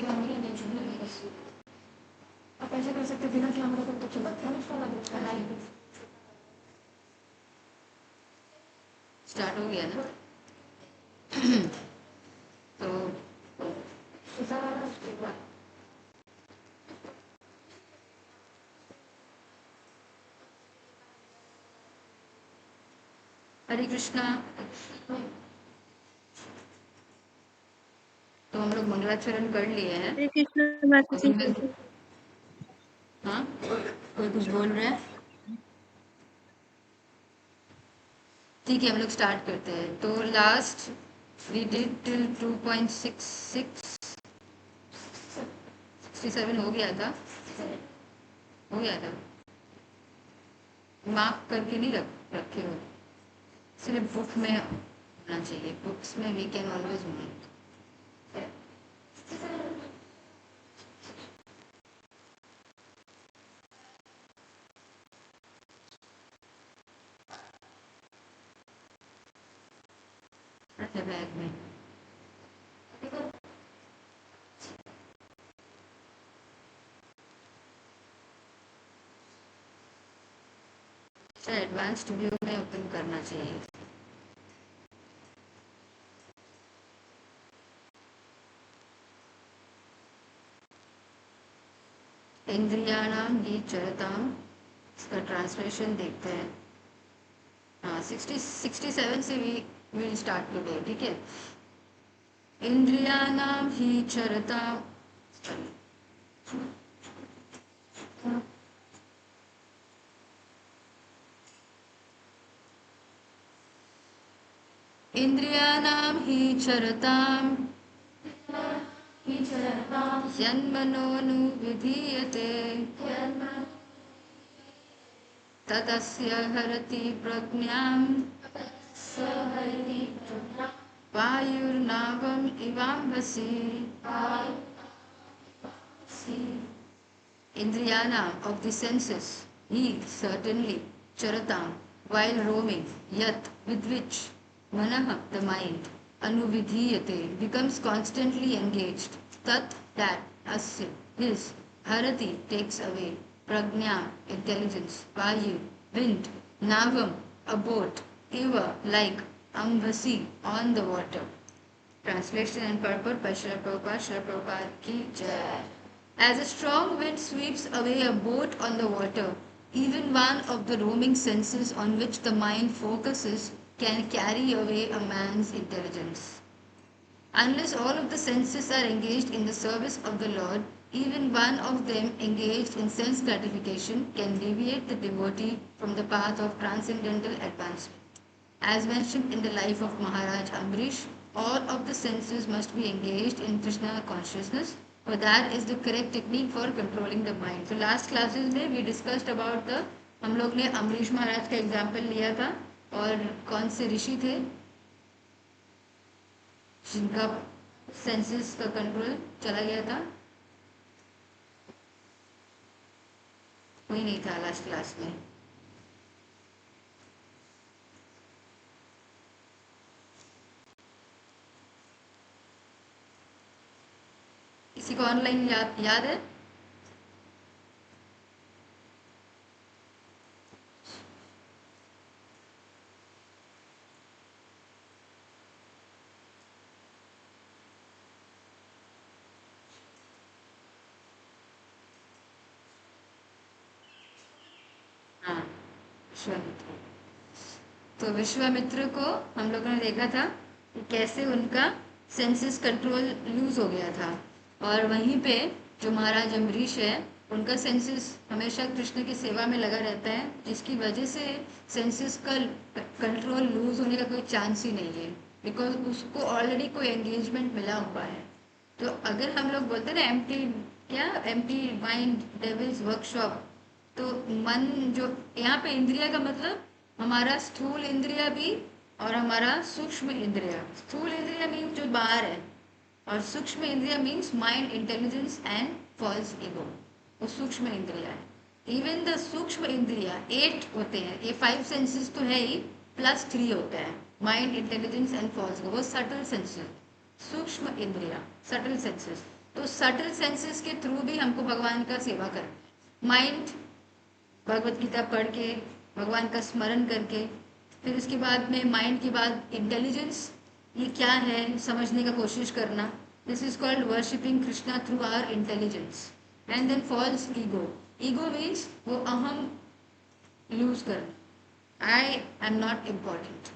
कैमरे नहीं चाहिए बस। आप ऐसे कर सकते बिना कैमरा को तो चलता है उसका लाइट स्टार्ट हो गया ना। तो हरे कृष्णा। तो हम लोग मंगलाचरण कर लिए हैं। हरे कृष्ण माता जी। हाँ, कोई कुछ बोल रहा है? ठीक है, हम लोग स्टार्ट करते हैं। तो लास्ट वी डिड टिल 2.67 हो गया था। मार्क करके नहीं रखे हो, सिर्फ बुक में होना चाहिए। बुक्स में we can always mark. Bag में एडवांस्ड व्यू में ओपन करना चाहिए। इंद्रियाणाम ही चरताम, इसका ट्रांसलेशन देखते हैं। हाँ, 67 से वी विल स्टार्ट टुडे। ठीक है। इंद्रियाणाम ही चरताम, इंद्रियाणाम ही चरताम यन्मनोनुविधीयते ततस्य हरति प्रज्ञाम् वायुर्नावम् इवाम्भसि। Indriyanam of the senses, he certainly, charatam, while roaming, yat with which, manah the mind, anuvidhiyate becomes constantly engaged, tat that, asya his, harati takes away, prajna intelligence, vayu wind, navam a boat, eva like, ambasi on the water. Translation and purport by Srila Prabhupada. Srila Prabhupada ki jai. As a strong wind sweeps away a boat on the water, even one of the roaming senses on which the mind focuses can carry away a man's intelligence. Unless all of the senses are engaged in the service of the Lord, even one of them engaged in sense gratification can deviate the devotee from the path of transcendental advancement. As mentioned in the life of Maharaj Ambrish, all of the senses must be engaged in Krishna consciousness, for that is the correct technique for controlling the mind. So last classes में we discussed about the, हम लोग ने अम्बरीश महाराज का example लिया था और कौन से ऋषि थे जिनका सेंसेस का कंट्रोल चला गया था। कोई नहीं था लास्ट क्लास में। किसी को ऑनलाइन याद है? हाँ, विश्वामित्र। तो विश्वामित्र को हम लोगों ने देखा था कि कैसे उनका सेंसेस कंट्रोल लूज हो गया था, और वहीं पे जो महाराज अम्बरीश है उनका सेंसेस हमेशा कृष्ण की सेवा में लगा रहता है, जिसकी वजह से सेंसेस का कंट्रोल लूज होने का कोई चांस ही नहीं है, बिकॉज उसको ऑलरेडी कोई एंगेजमेंट मिला हुआ है। तो अगर हम लोग बोलते हैं ना एम्प्टी माइंड डेविल्स वर्कशॉप, तो मन जो यहाँ पे इंद्रिया का मतलब हमारा स्थूल इंद्रिया भी और हमारा सूक्ष्म इंद्रिया। स्थूल इंद्रिया मीन्स जो बाहर है, और सूक्ष्म इंद्रिया means mind, intelligence and false ego, वो सूक्ष्म इंद्रिया है। इवन द सूक्ष्म इंद्रिया 8 होते हैं, ये 5 सेंसेस तो है ही, प्लस 3 होता है, mind, intelligence and false ego, वो सटल सेंसेस, सूक्ष्म इंद्रिया, सटल सेंसेस। तो सटल सेंसेस के थ्रू भी हमको भगवान का सेवा करना। माइंड भगवत गीता पढ़ के, भगवान का स्मरण करके, फिर उसके बाद में माइंड के बाद इंटेलिजेंस, ये क्या है समझने का कोशिश करना। This is called worshipping Krishna through our intelligence. And then false ego. Ego means वो अहम लूज करना, I am not important,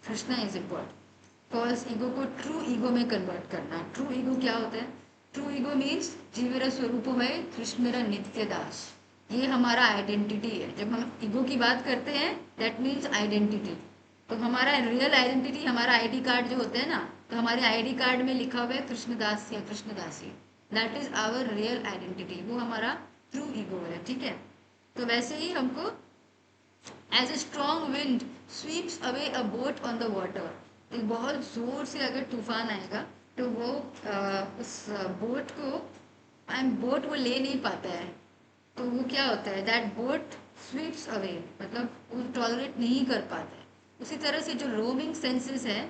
Krishna is important. False ego को ट्रू ईगो में कन्वर्ट करना। ट्रू ईगो क्या होता है? ट्रू ईगो मीन्स जी मेरा स्वरूप है, कृष्ण मेरा नित्य दास, ये हमारा आइडेंटिटी है। जब हम ईगो की बात करते हैं दैट मीन्स आइडेंटिटी। तो हमारा रियल आइडेंटिटी, हमारा आईडी कार्ड जो होता है ना, तो हमारे आईडी कार्ड में लिखा हुआ है कृष्णदास या Krishnadasi, that is our real identity, वो हमारा ट्रू ईगो है। ठीक है, तो वैसे ही हमको as a strong wind sweeps away a boat on the water, एक बहुत जोर से अगर तूफान आएगा तो वो उस बोट को बोट वो ले नहीं पाता है, तो वो क्या होता है, दैट बोट स्वीप्स अवे, मतलब वो टॉलरेट नहीं कर पाता है। उसी तरह से जो रोमिंग सेंसेस है,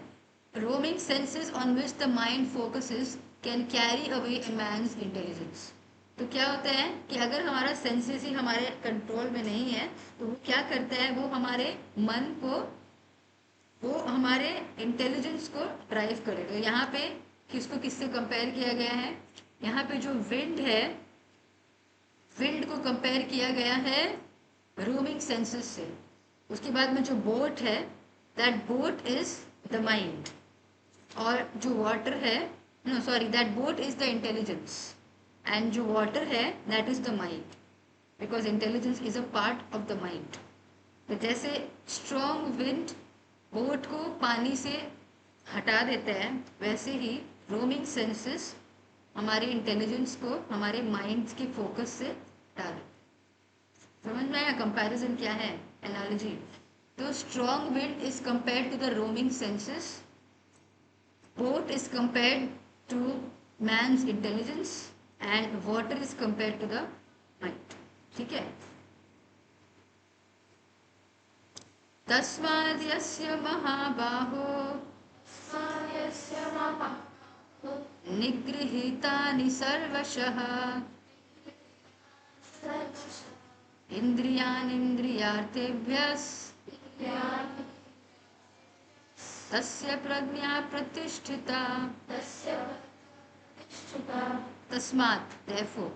roaming senses on which the mind focuses can carry away a man's intelligence. तो क्या होता है कि अगर हमारा सेंसेस ही हमारे कंट्रोल में नहीं है तो वो क्या करता है, वो हमारे मन को, वो हमारे इंटेलिजेंस को ड्राइव करेगा। यहाँ पे किसको किससे कंपेयर किया गया है? यहाँ पे जो विंड है, विंड को कंपेयर किया गया है रोमिंग सेंसेस से। उसके बाद में जो बोट है, that boat is the mind, और जो वाटर है, no sorry, that boat is the intelligence, and जो वाटर है that is the mind, because intelligence is a part of the mind. तो जैसे स्ट्रॉन्ग विंड बोट को पानी से हटा देता है, वैसे ही रोमिंग सेंसेस हमारे इंटेलिजेंस को हमारे माइंड के फोकस से हटा देते हैं। समझ में आया कंपैरिजन क्या है, एनालॉजी? तो strong wind is compared to the roaming senses, boat is compared to man's intelligence, and water is compared to the mind. ठीक है, तस्माद् यस्य महाबाहो स्वायस्य महा निगृहीतानि सर्वशः इन्द्रियाणीन्द्रियार्थेभ्यः तस्य प्रज्ञा प्रतिष्ठिता। तस्य प्रतिष्ठिता। तस्मात्, therefore,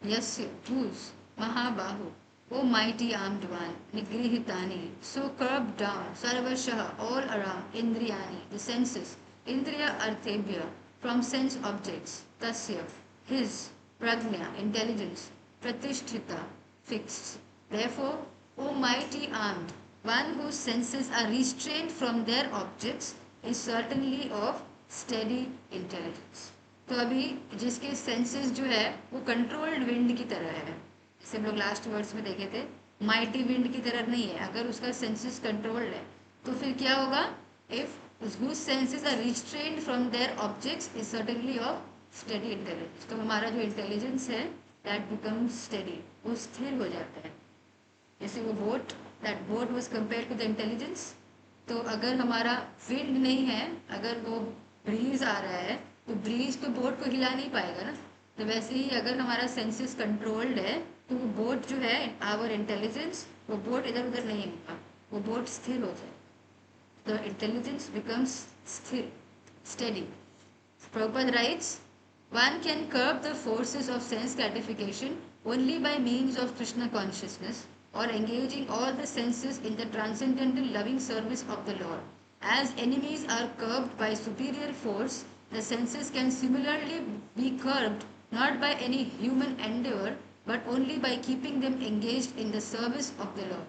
yasya, whose, mahabahu, O mighty armed one, nigrihitani, so curbed down, sarvashah, all around, indriyani, the senses, indriya arthebhya, from sense objects, tasya, his, prajna, intelligence, pratishtita, fixed. Therefore, O mighty armed, one whose senses are restrained from their objects is certainly of steady intelligence. तो अभी जिसके senses जो है वो controlled wind की तरह है, जैसे हम लोग लास्ट वर्ड्स में देखे थे, माइटी विंड की तरह नहीं है। अगर उसका सेंसेस कंट्रोल्ड है तो फिर क्या होगा, if whose senses are restrained from their objects is certainly of steady intelligence। तो हमारा जो इंटेलिजेंस है दैट बिकम्स स्टेडी, वो स्थिर हो जाता है। जैसे वो boat, that boat was compare to the intelligence. तो अगर हमारा विंड नहीं है, अगर वो ब्रीज आ रहा है तो ब्रीज तो बोट को हिला नहीं पाएगा ना। तो वैसे ही अगर हमारा सेंसेस कंट्रोल्ड है तो वो बोट जो है, आवर इंटेलिजेंस, वो बोट इधर उधर नहीं होगा, वो बोट स्थिर हो जाए। तो इंटेलिजेंस बिकम्स स्थिर, steady. Prabhupada writes, one can curb the forces of sense gratification only by means of Krishna consciousness or engaging all the senses in the transcendental loving service of the Lord. As enemies are curbed by superior force, the senses can similarly be curbed not by any human endeavor but only by keeping them engaged in the service of the Lord.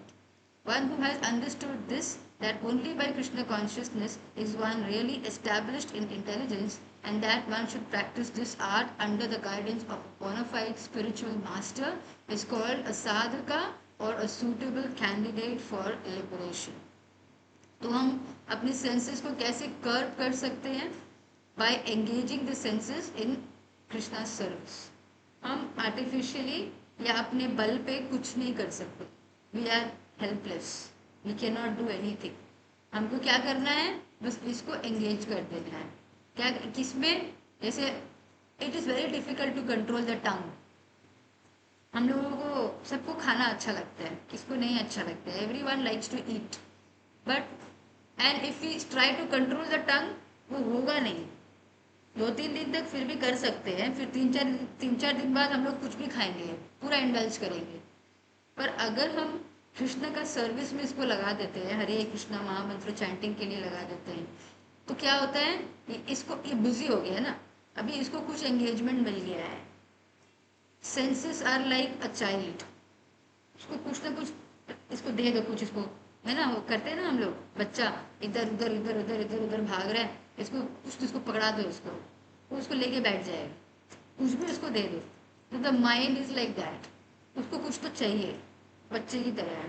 One who has understood this, that only by Krishna consciousness is one really established in intelligence, and that one should practice this art under the guidance of a bona fide spiritual master, is called a sadhaka or a suitable candidate for liberation. तो हम अपने senses को कैसे curve कर सकते हैं? By engaging the senses in Krishna service. हम artificially या अपने बल पे कुछ नहीं कर सकते, we are helpless, we can not do anything. हमको क्या करना है, बस इसको एंगेज कर देना है। क्या किसमें? जैसे it is very difficult to control the tongue. हम लोगों को सबको खाना अच्छा लगता है, किसको नहीं अच्छा लगता है. Everyone likes to eat, but and if we try to control the tongue, वो होगा नहीं. 2-3 दिन तक फिर भी कर सकते हैं, फिर 3-4 दिन बाद हम लोग कुछ भी खाएंगे, पूरा इंडल्ज करेंगे. पर अगर हम कृष्ण का सर्विस में इसको लगा देते हैं, हरे कृष्णा महामंत्र चैंटिंग के लिए लगा देते हैं, तो क्या होता है, ये बिजी हो गया ना, अभी इसको कुछ एंगेजमेंट मिल गया है. Senses are like a child. इसको कुछ ना कुछ, इसको दे दो कुछ, इसको है ना, वो करते हैं ना हम लोग, बच्चा इधर उधर इधर उधर इधर उधर भाग रहा है, इसको कुछ तो इसको पकड़ा दो, इसको वो उसको लेके बैठ जाएगा. कुछ भी उसको दे दो. तो the mind is like that, उसको कुछ तो चाहिए, बच्चे की तरह है.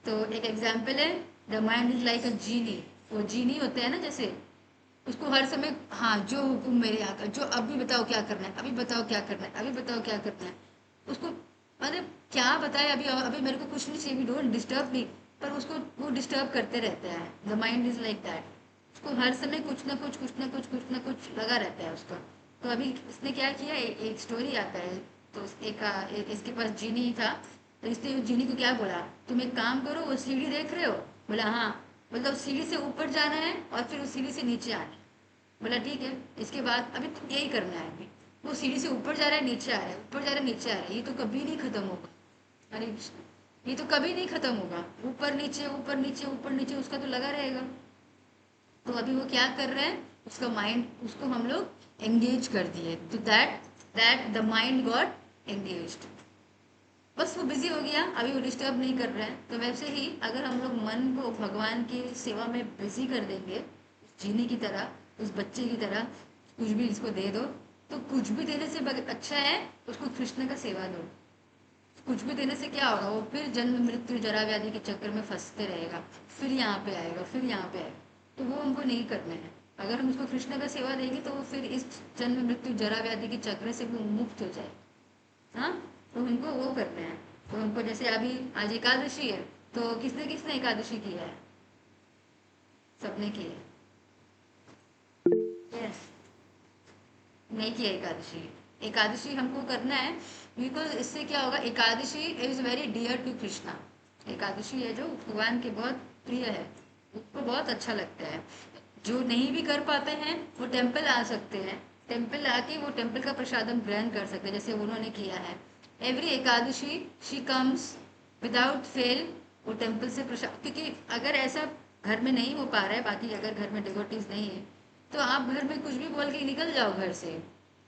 तो एक एग्जाम्पल है, the mind is like a genie. वो जीनी होते हैं ना, जैसे उसको हर समय, हाँ जो हुक्म मेरे आकर, जो अभी बताओ क्या करना है, अभी बताओ क्या करना है, अभी बताओ क्या करना है. उसको मतलब क्या बताए, अभी अभी मेरे को कुछ नहीं चाहिए, डोंट डिस्टर्ब मी. पर उसको वो डिस्टर्ब करते रहते हैं. The mind is like that. उसको हर समय कुछ ना कुछ कुछ ना कुछ कुछ ना कुछ लगा रहता है उसका. तो अभी इसने क्या किया, एक स्टोरी आता है, तो इसके पास जीनी था. तो इसने उस जीनी को क्या बोला, तुम एक काम करो, वो सीढ़ी देख रहे हो. बोला हाँ. मतलब सीढ़ी से ऊपर जाना है और फिर उस सीढ़ी से नीचे आना है. बोला ठीक है, इसके बाद अभी तुम यही करना है. अभी वो सीढ़ी से ऊपर जा रहा है, नीचे आ रहा है, ऊपर जा रहा है, नीचे आ रहा है, ये तो कभी नहीं खत्म होगा. अरे ये तो कभी नहीं खत्म होगा, ऊपर नीचे ऊपर नीचे ऊपर नीचे उसका तो लगा रहेगा. तो अभी वो क्या कर रहा है, उसका माइंड, उसको हम लोग एंगेज कर दिए, तो that that the mind got engaged. बस वो बिजी हो गया, अभी वो डिस्टर्ब नहीं कर रहा है. तो वैसे ही अगर हम लोग मन को भगवान की सेवा में बिजी कर देंगे, जीने की तरह, उस बच्चे की तरह, कुछ भी इसको दे दो, तो कुछ भी देने से अच्छा है उसको कृष्ण का सेवा दो. कुछ भी देने से क्या होगा, वो फिर जन्म मृत्यु जरा व्याधि के चक्कर में फंसते रहेगा, फिर यहाँ पे आएगा, फिर यहाँ पे आएगा. तो वो हमको नहीं करना है. अगर हम उसको कृष्ण का सेवा देंगे तो वो फिर इस जन्म मृत्यु जरा व्याधि के चक्र से वो मुक्त हो जाए. हाँ, तो हमको वो करना है. तो हमको जैसे अभी आज एकादशी है, तो किसने किसने एकादशी किया है, सबने की है. यस, नहीं किया एकादशी. एकादशी हमको करना है, बिकॉज इससे क्या होगा, Ekadashi is very dear to Krishna. Ekadashi है जो भगवान के बहुत प्रिय है, उसको बहुत अच्छा लगता है. जो नहीं भी कर पाते हैं वो टेम्पल आ सकते हैं, टेम्पल आके वो टेम्पल का प्रसादम ग्रहण कर सकते हैं, जैसे उन्होंने किया है. Every Ekadashi she comes without fail, वो टेम्पल से प्रसाद, क्योंकि अगर ऐसा घर में नहीं हो पा रहा है, बाकी अगर घर में डिवोटीज नहीं है, तो आप घर में कुछ भी बोल के निकल जाओ घर से,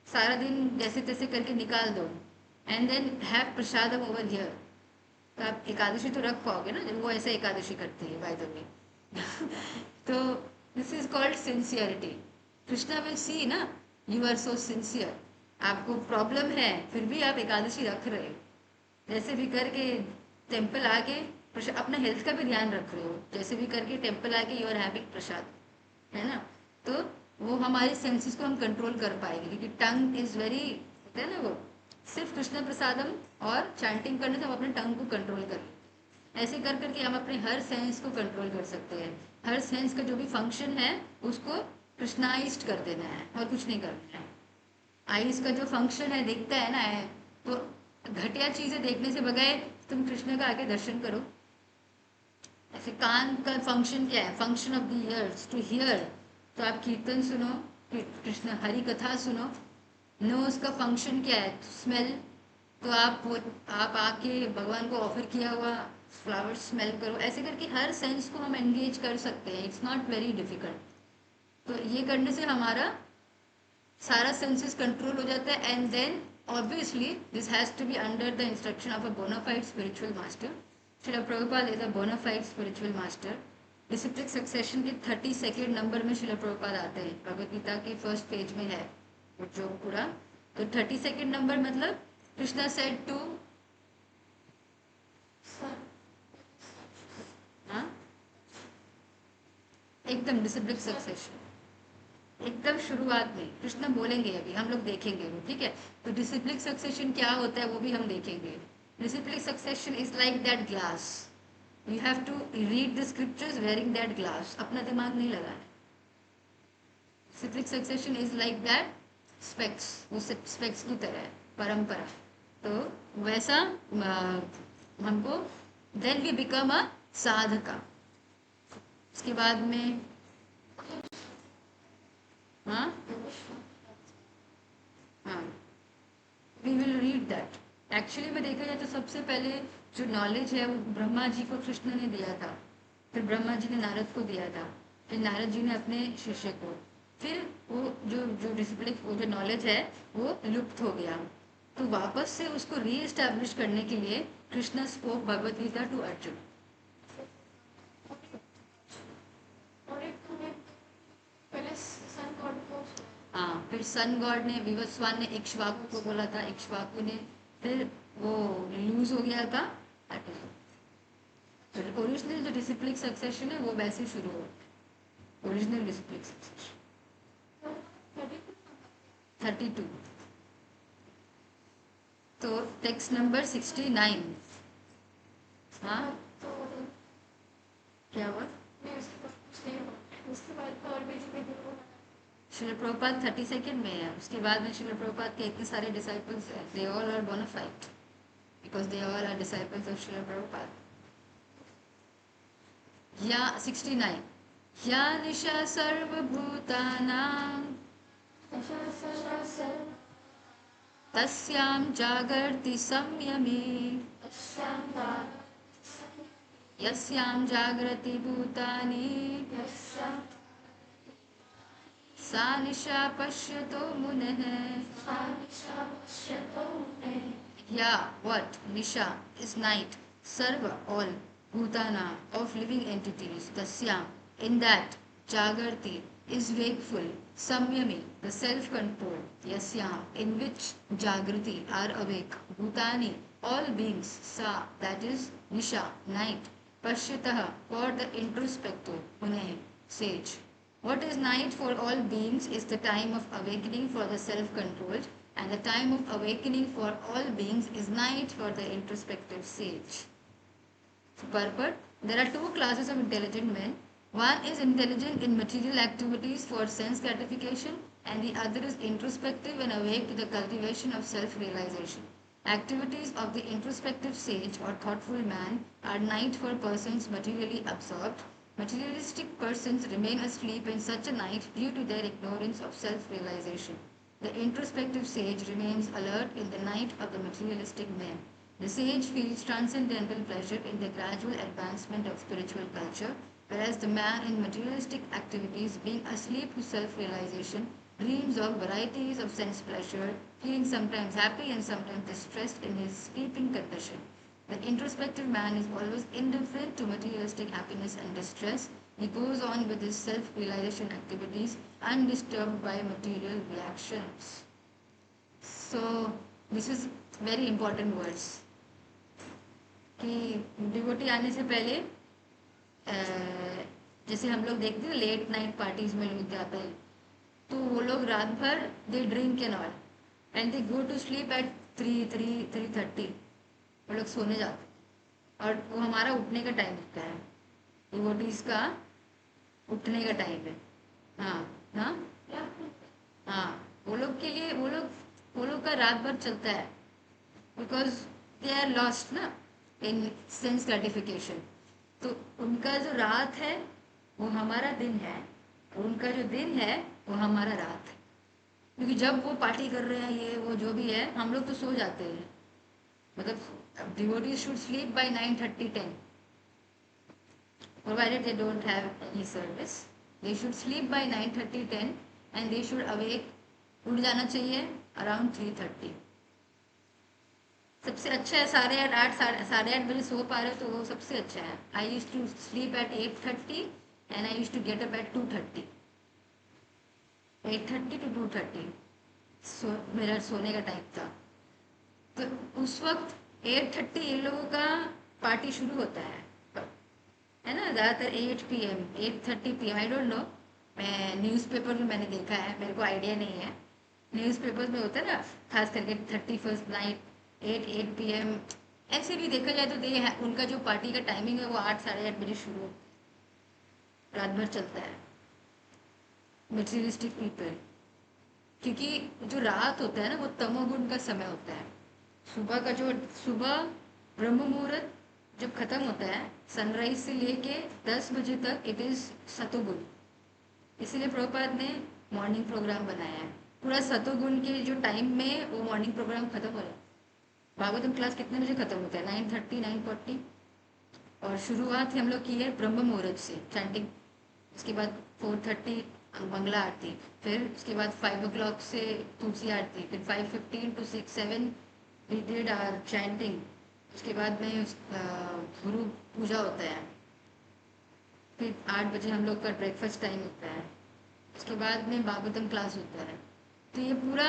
सारा दिन जैसे तैसे करके निकाल दो, and then have prasadam over here. तो आप एकादशी तो रख पाओगे ना, जब वो ऐसे एकादशी करती है बाय द वे. तो this is called sincerity. Krishna will see ना, यू आर सो सिंसियर. आपको प्रॉब्लम है फिर भी आप एकादशी रख रहे हो, जैसे भी करके टेम्पल आके अपना हेल्थ का भी ध्यान रख रहे हो, जैसे भी करके टेम्पल आके यू आर हैविंग प्रसाद, है ना. तो वो हमारे सेंसेस को हम कंट्रोल कर पाएंगे, क्योंकि टंग इज वेरी, होता है ना वो, सिर्फ कृष्ण प्रसादम और चैंटिंग करने से हम अपने टंग को कंट्रोल कर, ऐसे कर करके हम अपने हर सेंस को कंट्रोल कर सकते हैं. हर सेंस का जो भी फंक्शन है उसको कृष्णाइज्ड कर देना है और कुछ नहीं करना है. आईज का जो फंक्शन है, दिखता है ना है, तो घटिया चीजें देखने से बगैर तुम कृष्ण का आके दर्शन करो. ऐसे कान का फंक्शन क्या है, function of the ears to hear, तो आप कीर्तन सुनो, कृष्ण हरि कथा सुनो. नोज का फंक्शन क्या है, स्मेल, तो आप आके भगवान को ऑफर किया हुआ फ्लावर्स स्मेल करो. ऐसे करके हर सेंस को हम एंगेज कर सकते हैं, इट्स नॉट वेरी डिफिकल्ट. तो ये करने से हमारा सारा सेंसेस कंट्रोल हो जाता है. And then obviously this has to be under the instruction of a bona fide spiritual master. Srila Prabhupada is a bona fide spiritual master. Disciplic succession के 32 नंबर में श्रील प्रभुपाद आते हैं, भगवद गीता के फर्स्ट पेज में है वो जो पूरा. तो 32 नंबर मतलब कृष्णा सेड टू, हाँ एकदम डिसिप्लिक सक्सेशन, एकदम शुरुआत में कृष्ण बोलेंगे, अभी हम लोग देखेंगे वो, ठीक है. तो डिसिप्लिक सक्सेशन क्या होता है वो भी हम देखेंगे. Disciplic succession is like that glass, you have to read the scriptures wearing that glass, अपना दिमाग नहीं लगाना. Disciplic succession is like that specs, वो स्पेक्स की तरह है परंपरा। तो वैसा हमको देन वी बिकम अ साधका। उसके बाद में हाँ हाँ we will read that. Actually में देखा जाए तो सबसे पहले जो नॉलेज है वो ब्रह्मा जी को कृष्ण ने दिया था, फिर ब्रह्मा जी ने नारद को दिया था, फिर नारद जी ने अपने शिष्य को, फिर वो जो जो डिसिप्लिन, वो जो नॉलेज है वो लुप्त हो गया। तो वापस से उसको री एस्टैब्लिश करने के लिए कृष्ण स्पोक भगवत गीता टू अर्जुन। और एक तुम्हें पहले सन गॉड को हाँ, फिर सन गॉड ने, विवस्वान ने इक्ष्वाकु को बोला था, इक्ष्वाकु ने, फिर वो लूज हो गया था। ओरिजिनल जो डिसिप्लिक सक्सेशन है वो वैसे शुरू हो, ओरिजिनल डिसिप्लिक सक्सेशन 32। तो टेक्स्ट नंबर 69। हाँ तो क्या हुआ? मैं उसके बाद और भी चीजें देखो। शिल प्रभुपाद 32 में है, उसके बाद में शिल प्रभुपाद के इतने सारे डिसाइपल्स हैं, they all are bona fide because they all are disciples of Srila Prabhupada. या 69, या निशा सर्वभूतानां तस्यां जागर्ति संयमे, यस्यां जागृति भूतानि सा निशा पश्यतो मुनः। या what? Nisha is night. Sarva, all. Bhutana, of living entities. Tasya, in that. Jagarti, is wakeful. Samyami, the self-control. Yasya, in which. Jagrati, are awake. Bhutani, all beings. Sa, that is. Nisha, night. Pashyatah, for the introspective. Muneh, sage. What is night for all beings is the time of awakening for the self-controlled, and the time of awakening for all beings is night for the introspective sage. Purport: there are two classes of intelligent men. One is intelligent in material activities for sense gratification, and the other is introspective and awake to the cultivation of self-realization. Activities of the introspective sage or thoughtful man are night for persons materially absorbed. Materialistic persons remain asleep in such a night due to their ignorance of self-realization. The introspective sage remains alert in the night of the materialistic man. The sage feels transcendental pleasure in the gradual advancement of spiritual culture, whereas the man in materialistic activities, being asleep to self-realization, dreams of varieties of sense pleasure, feeling sometimes happy and sometimes distressed in his sleeping condition. The introspective man is always indifferent to materialistic happiness and distress. He goes on with his self-realization activities undisturbed by material reactions. So, this is very important words. कि devotee आने से पहले जैसे हम लोग देखते हैं late night parties में लोग जाते हैं, तो वो लोग रात भर they drink and all and they go to sleep at 3:30 वो लोग सोने जाते हैं, और वो हमारा उठने का टाइम होता है, डिवोटीज का उठने का टाइम है। हाँ हाँ हाँ, वो लोग के लिए वो लोग का रात भर चलता है बिकॉज दे आर लॉस्ट ना इन सेंस ग्रेटिफिकेशन। तो उनका जो रात है वो हमारा दिन है, और उनका जो दिन है वो हमारा रात है, क्योंकि जब वो पार्टी कर रहे हैं ये वो जो भी है, हम लोग तो सो जाते हैं। मतलब devotees should sleep by 9:30-10 provided they don't have any service. They should sleep by 9:30-10 and they should awake, उठ जाना चाहिए अराउंड 3:30। सबसे अच्छा है 8:30 बजे सो पा रहे हो तो वो सबसे अच्छा है। I use to sleep at 8:30 and I use to get up at 2:30। 8:30 to 2:30 मेरा सोने का टाइम था। तो उस वक्त 8:30 इन लोगों का पार्टी शुरू होता है ना, ज़्यादातर 8 PM 8:30 PM, I don't know, मैं न्यूज़पेपर में मैंने देखा है, मेरे को आइडिया नहीं है। न्यूज़पेपर्स में होता है ना, खास करके 31st नाइट 8 PM, ऐसे भी देखा जाए तो दे है उनका जो पार्टी का टाइमिंग है वो 8 साढ़े 8 बजे शुरू रात भर चलता है। मटेरियलिस्टिक पीपल क्योंकि जो रात होता है ना वो तमोगुण का समय होता है। सुबह का जो सुबह ब्रह्म मुहूर्त जब खत्म होता है सनराइज से लेके 10 बजे तक इट इज सतोगुण। इसीलिए प्रभुपाद ने मॉर्निंग प्रोग्राम बनाया है। पूरा सतोगुण के जो टाइम में वो मॉर्निंग प्रोग्राम खत्म हो जाता है। भागवतम क्लास कितने बजे खत्म होता है? 9:30 9:40। और शुरुआत हम लोग की है ब्रह्म मुहूर्त से चैंटिंग। उसके बाद 4:30 मंगला आरती, फिर उसके बाद 5 o'clock से तुलसी आरती, फिर 5:15 to 6 7 we did our chanting. उसके बाद में गुरु पूजा होता है, फिर 8 बजे हम लोग का ब्रेकफास्ट टाइम होता है, उसके बाद में भागवतम क्लास होता है। तो ये पूरा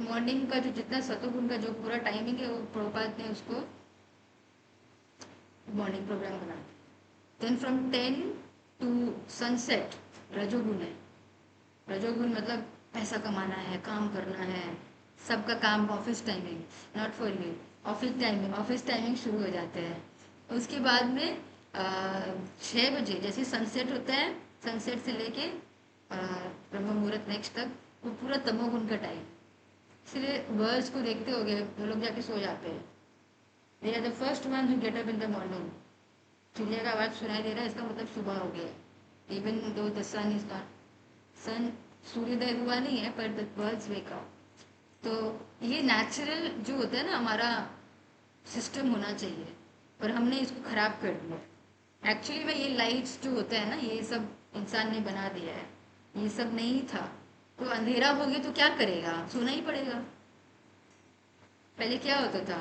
मॉर्निंग का जो जितना सतोगुण का जो पूरा टाइमिंग है वो प्रभुपाद ने उसको मॉर्निंग प्रोग्राम बना। देन फ्रॉम 10 टू सनसेट रजोगुण है। रजोगुण मतलब पैसा कमाना है, काम करना है, सबका काम office timing, not for you. Office timing शुरू हो जाते हैं। उसके बाद में 6 बजे जैसे सनसेट होता है, सनसेट से लेके ब्रह्म मुहूर्त नेक्स्ट तक वो पूरा तमोगुण का टाइम। इसलिए बर्ड्स को देखते हो गए वो लोग जाके सो जाते हैं। They are the first one who get up in the morning. चिड़िया का आवाज़ सुनाई दे रहा है, इसका मतलब सुबह हो गया। Even though the sun is not, sun सूर्योदय हुआ नहीं है पर द बर्ड्स वेक अप। तो ये नेचुरल जो होता है ना हमारा सिस्टम होना चाहिए, पर हमने इसको खराब कर दिया। एक्चुअली में ये लाइट्स जो होता है ना ये सब इंसान ने बना दिया है, ये सब नहीं था। तो अंधेरा हो गया तो क्या करेगा? सोना ही पड़ेगा। पहले क्या होता था,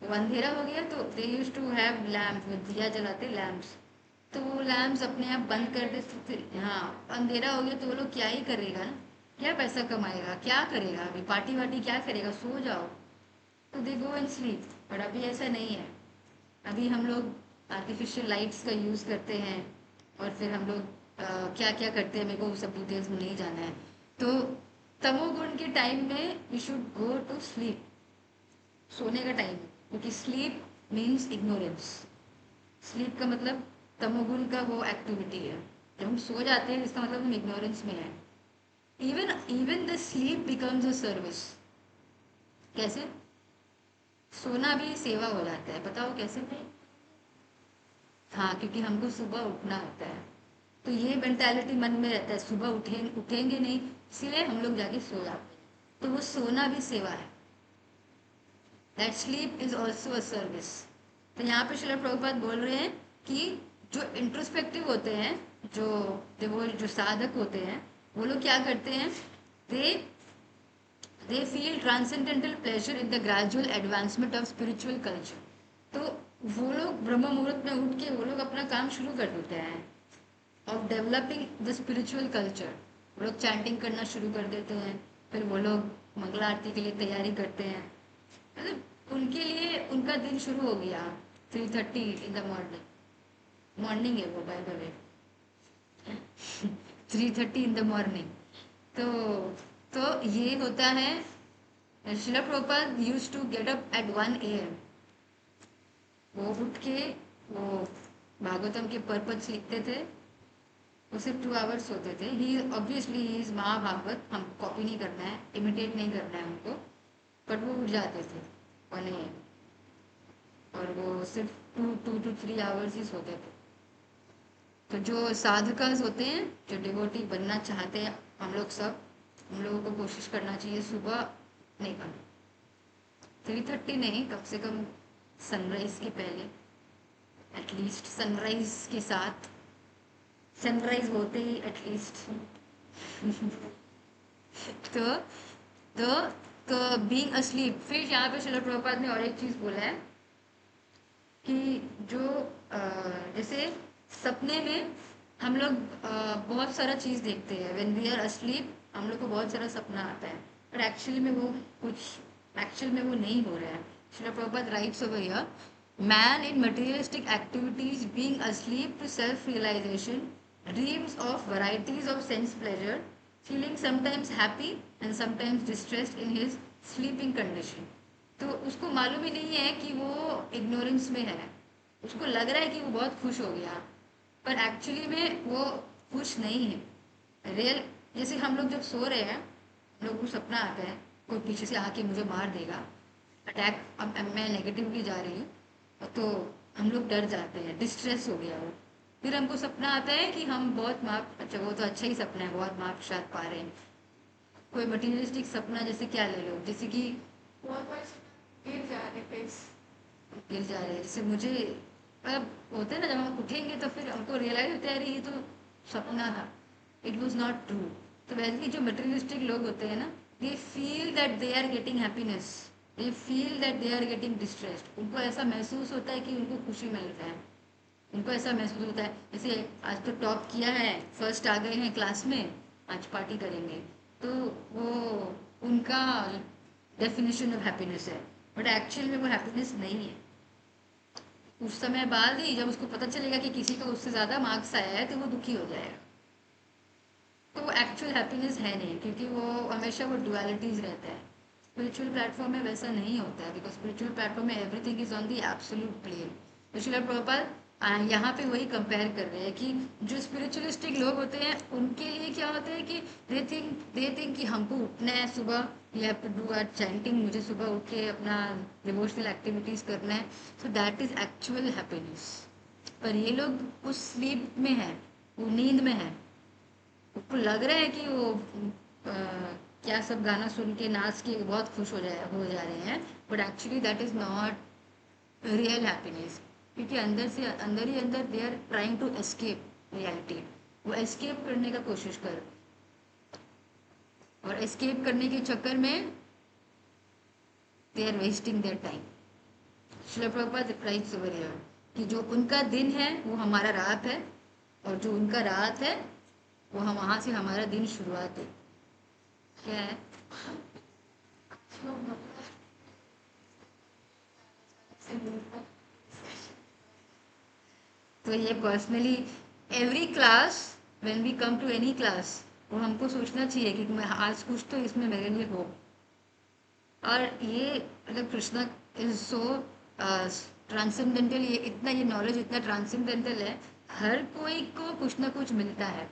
वो अंधेरा हो गया तो दे यूज टू हैव लैम्प, दिया जलाते लैम्प्स, तो वो लैम्प्स अपने आप बंद कर देते थे। हाँ, अंधेरा हो गया तो वो लोग क्या ही करेगा ना, क्या पैसा कमाएगा, क्या करेगा? अभी पार्टी वार्टी क्या करेगा? सो जाओ। तो दे गो एंड स्लीप। बट अभी ऐसा नहीं है। अभी हम लोग आर्टिफिशियल लाइट्स का यूज़ करते हैं और फिर हम लोग क्या क्या करते हैं, मेरे को सब डिटेल्स में नहीं जाना है। तो तमोगुण के टाइम में you should go to sleep, सोने का टाइम, क्योंकि स्लीप मीन्स इग्नोरेंस। स्लीप का मतलब तमोगुण का वो एक्टिविटी है। जब हम सो जाते हैं इसका मतलब हम इग्नोरेंस में हैं। Even even the sleep becomes a service. कैसे? सोना भी सेवा हो जाता है, बताओ कैसे? हाँ, क्योंकि हमको सुबह उठना होता है, तो ये मेंटालिटी मन में रहता है सुबह उठेंगे नहीं, इसीलिए हम लोग जाके सो जाते हैं। तो वो सोना भी सेवा है। That sleep is also a service. तो यहाँ पे श्रील प्रभुपाद बोल रहे हैं कि जो इंट्रोस्पेक्टिव होते हैं, जो साधक होते हैं, वो लोग क्या करते हैं, they they feel transcendental pleasure in the gradual advancement of spiritual culture. तो वो लोग ब्रह्म मुहूर्त में उठ के वो लोग अपना काम शुरू कर देते हैं of developing the spiritual culture. वो लोग चैंटिंग करना शुरू कर देते हैं, फिर वो लोग मंगला आरती के लिए तैयारी करते हैं। मतलब उनके लिए उनका दिन शुरू हो गया 3:30 इन द मॉर्निंग। मॉर्निंग है वो by the way 3:30 in the morning. तो ये होता है। Srila Prabhupada use to get up at 1 AM। वो उठ के वो भागवतम के पर्पज लिखते थे। वो सिर्फ 2 hours होते थे। ही ऑब्वियसली ही इज महाभागवत, हम कॉपी नहीं करना है, इमिटेट नहीं करना है हमको, बट वो उठ जाते थे 1 AM और वो सिर्फ 2 to 3 hours ही सोते थे। तो जो साधकास होते हैं, जो डिवोटी बनना चाहते हैं, हम लोगों को कोशिश करना चाहिए सुबह नहीं करना, 3:30 नहीं, कम से कम सनराइज के पहले, एटलीस्ट सनराइज के साथ, सनराइज होते ही एटलीस्ट तो तो तो बीइंग अस्लीप। फिर यहाँ पे श्रील प्रभुपाद ने और एक चीज़ बोला है कि जो जैसे सपने में हम लोग बहुत सारा चीज़ देखते हैं। व्हेन वी आर अस्लीप हम लोग को बहुत सारा सपना आता है, पर एक्चुअल में वो नहीं हो रहा है। Srila Prabhupada writes over here, man in materialistic activities being asleep to self realization dreams of varieties of sense pleasure, feeling sometimes happy and sometimes distressed in his sleeping condition। तो उसको मालूम ही नहीं है कि वो इग्नोरेंस में है। उसको लग रहा है कि वो बहुत खुश हो गया, पर एक्चुअली में वो खुश नहीं है। रियल जैसे हम लोग जब सो रहे हैं लोगों को सपना आता है कोई पीछे से आके मुझे मार देगा, अटैक, अब मैं नेगेटिवली जा रही हूँ, तो हम लोग डर जाते हैं, डिस्ट्रेस हो गया वो। फिर हमको सपना आता है कि हम बहुत माँ, अच्छा वो तो अच्छा ही सपना है, बहुत माँ प्रसाद पा रहे हैं। कोई मटीरियलिस्टिक सपना जैसे क्या ले लो, जैसे कि बहुत बार गिर जा रहे फेस। गिर जा रहे हैं, जैसे मुझे मतलब होता है ना, जब हम उठेंगे तो फिर हमको रियलाइज होता है अरे ये तो सपना था, इट वॉज नॉट ट्रू। तो वैसे ही जो मटेरियलिस्टिक लोग होते हैं ना, they feel that they are getting happiness, they feel that they are getting distressed. उनको ऐसा महसूस होता है कि उनको खुशी मिल रहा है, उनको ऐसा महसूस होता है जैसे आज तो टॉप किया है, फर्स्ट आ गए हैं क्लास में, आज पार्टी करेंगे। तो वो उनका डेफिनेशन ऑफ हैप्पीनेस है, बट एक्चुअल में वो हैप्पीनेस नहीं है। कुछ समय बाद ही जब उसको पता चलेगा कि किसी का उससे ज़्यादा मार्क्स आया है तो वो दुखी हो जाएगा। तो वो एक्चुअल हैप्पीनेस है नहीं, क्योंकि वो हमेशा वो डुअलिटीज रहता है। स्पिरिचुअल प्लेटफॉर्म में वैसा नहीं होता है, बिकॉज स्पिरिचुअल प्लेटफॉर्म में everything is on the absolute plane. तो श्रील प्रभुपाद यहाँ पे वही कंपेयर कर रहे हैं कि जो स्पिरिचुअलिस्टिक लोग होते हैं उनके लिए क्या होता है कि दे थिंक कि हमको उठना है सुबह, you have to do our chanting, मुझे सुबह उठ के अपना डिवोशनल एक्टिविटीज़ करना है, so that is actual happiness. पर ये लोग उस स्लीप में है, वो नींद में है, उसको लग रहा है कि वो क्या सब गाना सुन के नाच के बहुत खुश हो जा रहे हैं, but actually that is not real happiness. क्योंकि अंदर से अंदर ही अंदर they are trying to escape reality, वो एस्केप करने का कोशिश कर, और एस्केप करने के चक्कर में they are wasting their time. Srila Prabhupada writes over here कि जो उनका दिन है वो हमारा रात है, और जो उनका रात है वो हम वहाँ से हमारा दिन शुरुआत है। क्या है? तो ये personally every class, when we come to any class, वो हमको सोचना चाहिए कि मैं आज कुछ तो इसमें मेरे लिए हो। और ये मतलब कृष्णा इज सो ट्रांसेंडेंटल, ये इतना, ये नॉलेज इतना ट्रांसेंडेंटल है, हर कोई को कुछ ना कुछ मिलता है,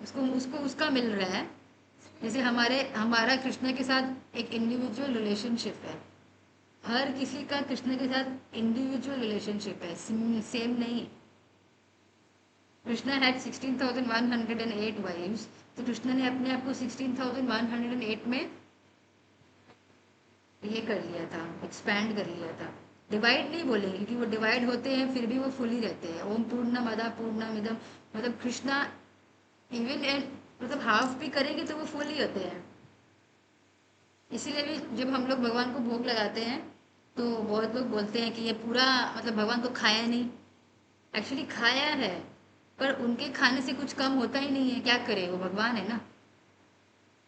उसको उसको उसका मिल रहा है। जैसे हमारा कृष्णा के साथ एक इंडिविजुअल रिलेशनशिप है, हर किसी का कृष्ण के साथ इंडिविजुअल रिलेशनशिप है, सेम नहीं। कृष्णा हैड 16,108 वाइफ्स, तो कृष्ण ने अपने आप को 16,108 में ये कर लिया था, एक्सपैंड कर लिया था। डिवाइड नहीं बोलेंगे क्योंकि वो डिवाइड होते हैं फिर भी वो फुली रहते हैं। ओम पूर्णमदा पूर्णमिदम, मतलब कृष्णा इवन मतलब हाफ भी करेंगे तो वो फुल ही होते हैं। इसीलिए भी जब हम लोग भगवान को भोग लगाते हैं तो बहुत लोग बोलते हैं कि ये पूरा मतलब भगवान को खाया नहीं, एक्चुअली खाया है, पर उनके खाने से कुछ कम होता ही नहीं है, क्या करे, वो भगवान है ना।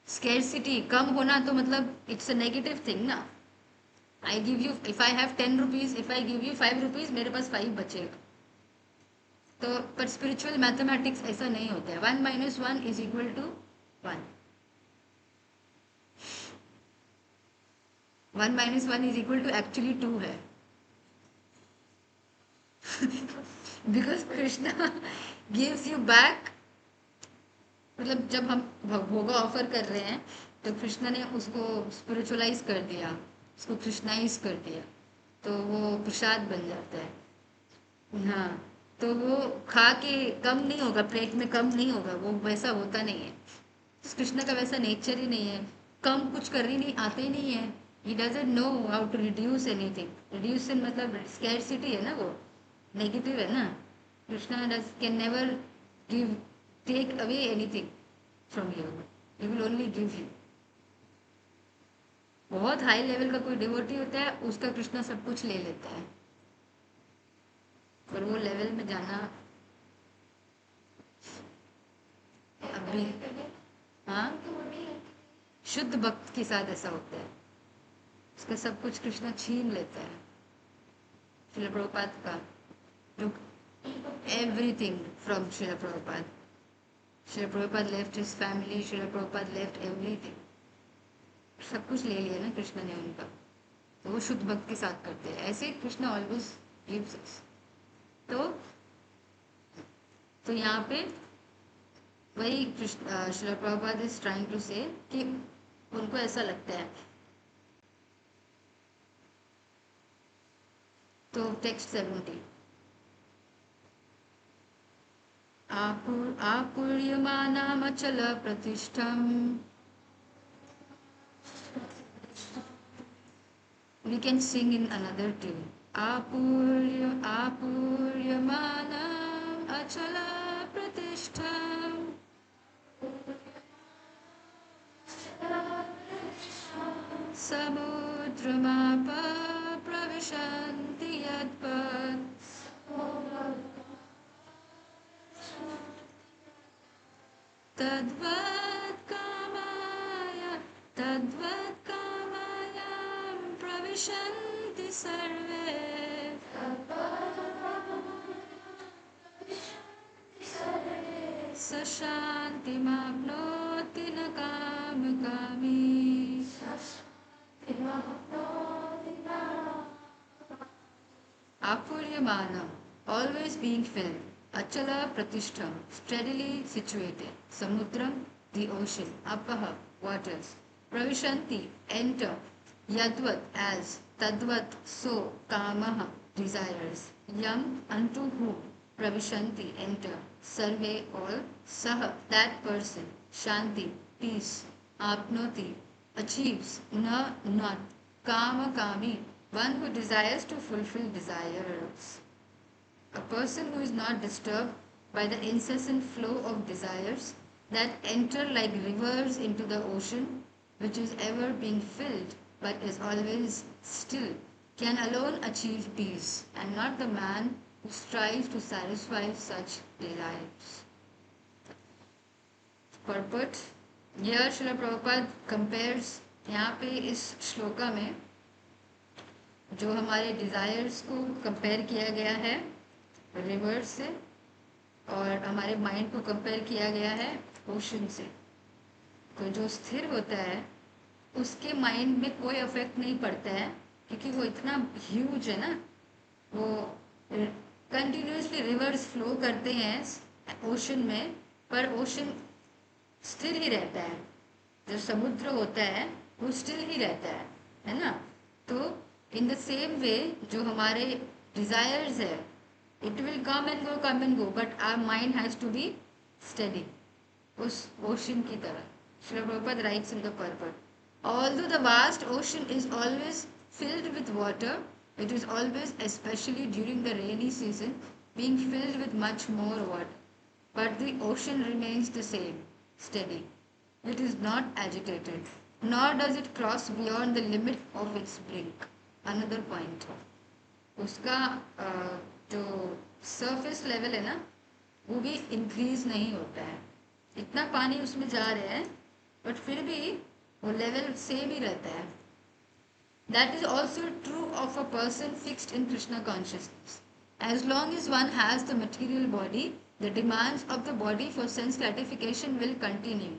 स्केर्सिटी कम होना तो मतलब इट्स अ नेगेटिव थिंग ना। I give you, if I have 10 rupees, if I give you 5 rupees, मेरे पास 5 बचेगा। तो पर स्पिरिचुअल मैथमेटिक्स ऐसा नहीं होता है, 1 - 1 = 1, 1 - 1 = एक्चुअली 2 है। Because Krishna gives you back, मतलब जब हम भोगा ऑफर कर रहे हैं तो कृष्णा ने उसको स्पिरिचुअलाइज कर दिया, उसको कृष्णाइज कर दिया, तो वो प्रसाद बन जाता है। हाँ, तो वो खा के कम नहीं होगा, प्लेट में कम नहीं होगा, वो वैसा होता नहीं है। कृष्ण का वैसा नेचर ही नहीं है, कम कुछ कर ही नहीं, आते ही नहीं है। He doesn't know how to reduce anything. Reduce मतलब स्कैरसिटी है ना, वो नेगेटिव है ना। Krishna does can never give, take away anything from you, he will only give you. बहुत हाई लेवल का कोई डिवोटी होता है, उसका कृष्णा सब कुछ ले लेता है, पर वो लेवल में जाना अभी। हाँ, शुद्ध भक्त के साथ ऐसा होता है, उसका सब कुछ कृष्णा छीन लेता है। श्रील प्रभुपाद का took everything from Srila Prabhupada. Srila Prabhupada left his family, Srila Prabhupada left everything. सब कुछ ले लिया ना कृष्ण ने उनका, तो वो शुद्ध भक्त के साथ करते हैं ऐसे। Krishna always gives us. तो यहाँ पे वही Srila Prabhupada is trying to say कि उनको ऐसा लगता है. तो टेक्स्ट 70. आपूर्यमानामचल प्रतिष्ठम. We can sing in another tune. Apuryamana achala pratistham. Samudramapa pravishanti yadpad. Tadvat kamaya, tadvat kamayam pravishanti sarve. Sashantimapnoti na kamukami. Apuryamana, always being filled. Achala pratistham, steadily situated. Samudram, the ocean. Apaha, waters. Pravishanti, enter. Yadvat, as. Tadvat, so. Kamaha, desires. Yam, unto whom. Pravishanti, enter. Sarve, all. Saha, that person. Shanti, peace. Apnoti, achieves. Na, not. Kama, kami, one who desires to fulfill desires. A person who is not disturbed by the incessant flow of desires that enter like rivers into the ocean, which is ever being filled but is always still, can alone achieve peace, and not the man who strives to satisfy such desires. Purport. Here Srila Prabhupada compares यहाँ पे इस श्लोका में जो हमारे desires को compare किया गया है रिवर से, और हमारे माइंड को कंपेयर किया गया है ओशन से. तो जो स्थिर होता है उसके माइंड में कोई इफेक्ट नहीं पड़ता है, क्योंकि वो इतना ह्यूज है ना. वो कंटिन्यूसली रिवर्स फ्लो करते हैं ओशन में, पर ओशन स्थिर ही रहता है. जो समुद्र होता है वो स्टिल ही रहता है ना. तो इन द सेम वे जो हमारे डिजायर्स है, it will come and go, but our mind has to be steady, उस ओशन की तरह. Shri Prabhupada writes in the purport, although the vast ocean is always filled with water, it is always, especially during the rainy season, being filled with much more water. But the ocean remains the same, steady. It is not agitated, nor does it cross beyond the limit of its brink. Another point. उसका जो surface level है ना, वो भी increase नहीं होता है. इतना पानी उसमें जा रहा है, but फिर भी वो level same ही रहता है. That is also true of a person fixed in Krishna consciousness. As long as one has the material body, the demands of the body for sense gratification will continue.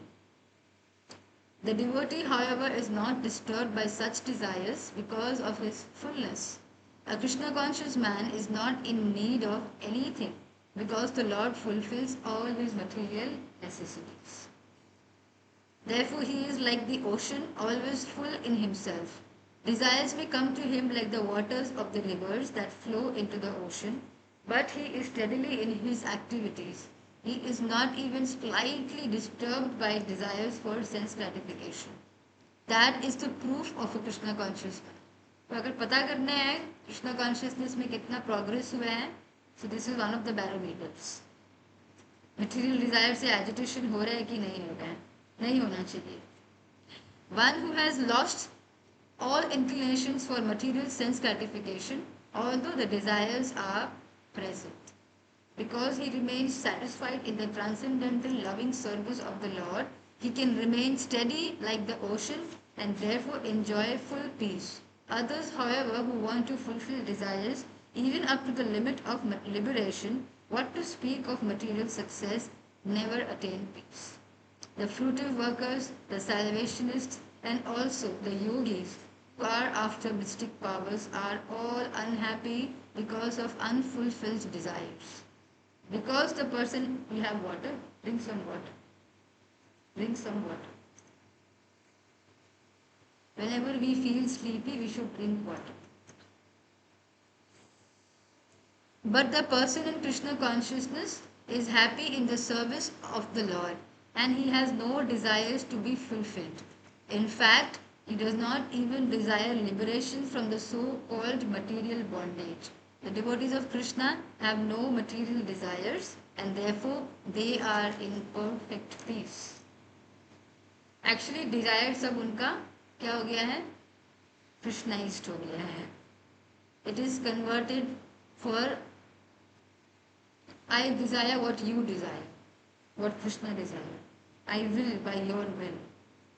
The devotee, however, is not disturbed by such desires because of his fullness. A Krishna conscious man is not in need of anything because the Lord fulfills all his material necessities. Therefore, he is like the ocean, always full in himself. Desires may come to him like the waters of the rivers that flow into the ocean, but he is steadily in his activities. He is not even slightly disturbed by desires for sense gratification. That is the proof of a Krishna consciousness. तो अगर पता करना है Krishna consciousness में कितना progress हुआ है, so this is one of the barometers. Material desire से एजिटेशन हो रहा है कि नहीं हो रहा है, नहीं होना चाहिए. One who has lost all inclinations for material sense gratification, although the desires are present, because he remains satisfied in the transcendental loving service of the Lord, he can remain steady like the ocean and therefore enjoy full peace. Others, however, who want to fulfill desires even up to the limit of liberation, what to speak of material success, never attain peace. The fruitive workers, the salvationists, and also the yogis who are after mystic powers are all unhappy because of unfulfilled desires. Because the person, we have water, drink some water. Drink some water. Whenever we feel sleepy, we should drink water. But the person in Krishna consciousness is happy in the service of the Lord, and he has no desires to be fulfilled. In fact, he does not even desire liberation from the so-called material bondage. The devotees of Krishna have no material desires, and therefore they are in perfect peace. Actually, desire सब उनका क्या हो गया है? Krishnized हो गया है. It is converted for I desire what you desire, what Krishna desire. I will by your will.